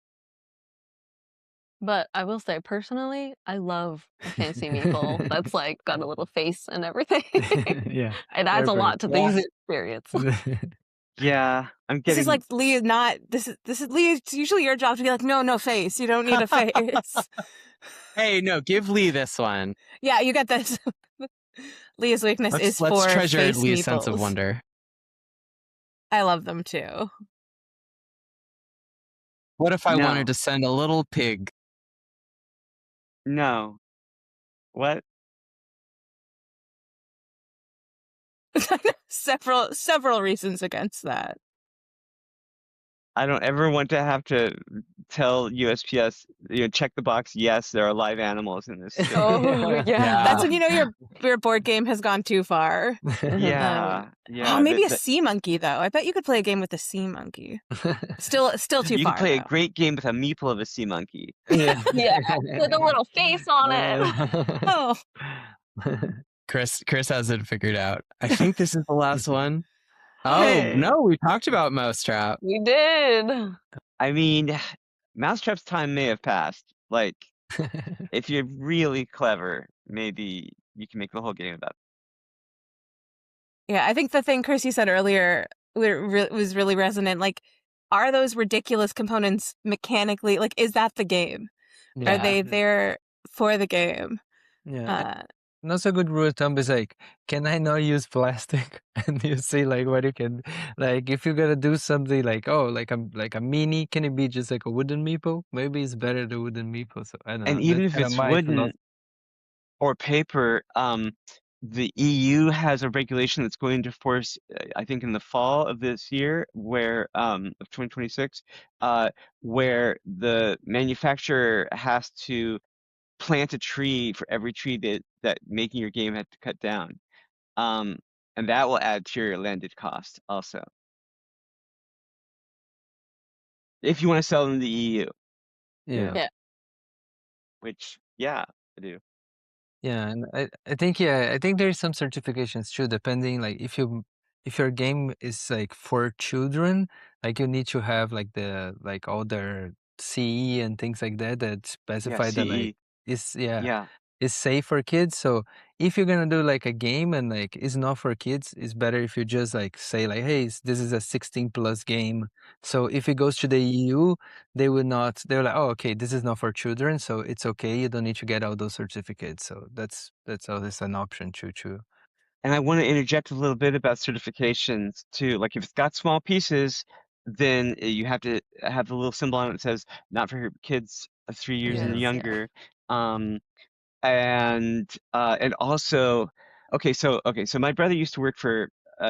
But I will say, personally, I love a fancy meeple that's like got a little face and everything. Yeah. It adds a lot to the user experience. Yeah, I'm This getting. is like Lee is not. This is Lee. It's usually your job to be like, no face. You don't need a face. Hey, no, give Lee this one. Yeah, you get this. Leah's weakness is Let's for treasure face Lee's meeples. sense of wonder. I love them too. What if I No. wanted to send a little pig? No. What? several reasons against that. I don't ever want to have to tell USPS, check the box. Yes, there are live animals in this. Oh, yeah. That's when you know your board game has gone too far. Yeah. Oh, maybe a sea monkey though. I bet you could play a game with a sea monkey. Still too you far. can play though. a great game with a meeple of a sea monkey. Yeah. Yeah, with a little face on it. Oh, Chrys has it figured out. I think this is the last one. Oh, Hey. no, we talked about Mousetrap. We did. I mean, Mousetrap's time may have passed. Like, if you're really clever, maybe you can make the whole game about it. yeah. I think the thing Chrys said earlier was really resonant. Like, are those ridiculous components mechanically? Like, is that the game? Yeah. Are they there for the game? Yeah. And also a good rule of thumb is like, can I not use plastic? And you see like what you can, like if you're gonna do something like, oh, like a mini, can it be just like a wooden meeple? Maybe it's better the wooden meeple. So I don't know. And even That's if kinda it's my wooden philosophy. or paper, the EU has a regulation that's going to force, I think in the fall of this year, where of 2026, where the manufacturer has to plant a tree for every tree that making your game had to cut down. And that will add to your landed cost also. If you want to sell them in the EU. Yeah. Yeah. Which, yeah, I do. Yeah, and I think there's some certifications too, depending like if your game is like for children, like you need to have like all their CE and things like that specify that like CE. is Yeah. is safe for kids. So if you're gonna do like a game and like it's not for kids, it's better if you just like say like, hey, this is a 16 plus game. So if it goes to the EU, they're like, oh, okay, this is not for children, so it's okay. You don't need to get all those certificates. So that's always an option too. And I want to interject a little bit about certifications too. Like if it's got small pieces, then you have to have the little symbol on it that says not for kids of 3 years and Yes, yeah. younger. And also, so my brother used to work for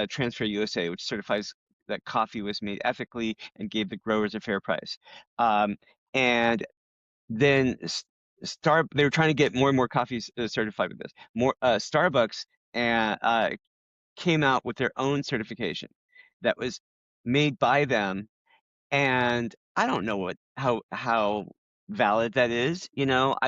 Transfer USA, which certifies that coffee was made ethically and gave the growers a fair price. And then they were trying to get more and more coffees certified with this. Starbucks and came out with their own certification that was made by them, and I don't know how valid that is,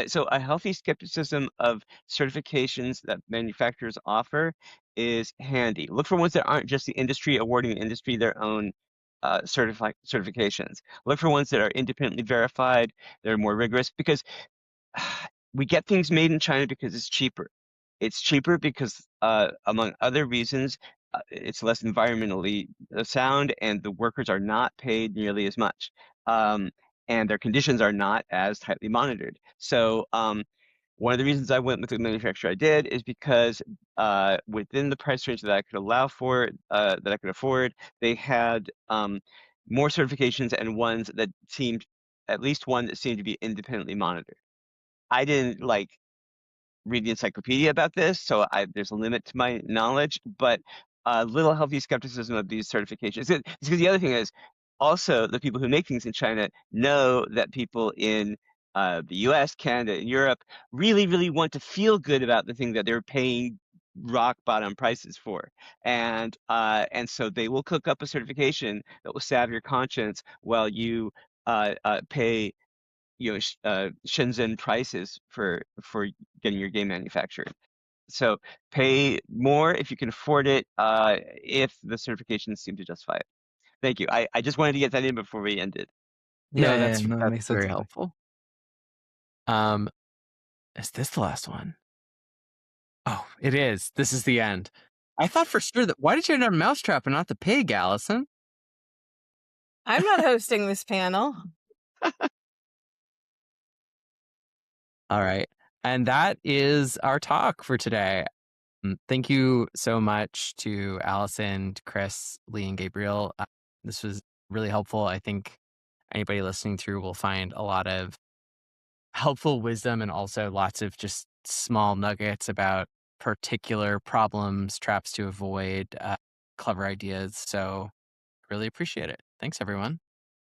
so a healthy skepticism of certifications that manufacturers offer is handy. Look for ones that aren't just the industry awarding the industry their own certifications. Look for ones that are independently verified, that are more rigorous, because we get things made in China because it's cheaper. It's cheaper because, among other reasons, it's less environmentally sound, and the workers are not paid nearly as much, and their conditions are not as tightly monitored. So, one of the reasons I went with the manufacturer I did is because within the price range that I could allow for, that I could afford, they had more certifications and ones that seemed, at least one that seemed to be independently monitored. I didn't read the encyclopedia about this, so there's a limit to my knowledge, but a little healthy skepticism of these certifications. It's because the other thing is also the people who make things in China know that people in the U.S., Canada, and Europe really, really want to feel good about the thing that they're paying rock bottom prices for, and so they will cook up a certification that will salve your conscience while you pay Shenzhen prices for getting your game manufactured. So pay more if you can afford it, if the certifications seem to justify it. Thank you. I just wanted to get that in before we ended. No, Yeah, no, it that's makes very sense. helpful. Is this the last one? Oh, it is. This is the end. I thought for sure that. Why did you end up Mousetrap and not the pig, Allison? I'm not hosting this panel. All right. And that is our talk for today. Thank you so much to Allison, to Chrys, Lee, and Gabriel. This was really helpful. I think anybody listening through will find a lot of helpful wisdom and also lots of just small nuggets about particular problems, traps to avoid, clever ideas. So really appreciate it. Thanks, everyone.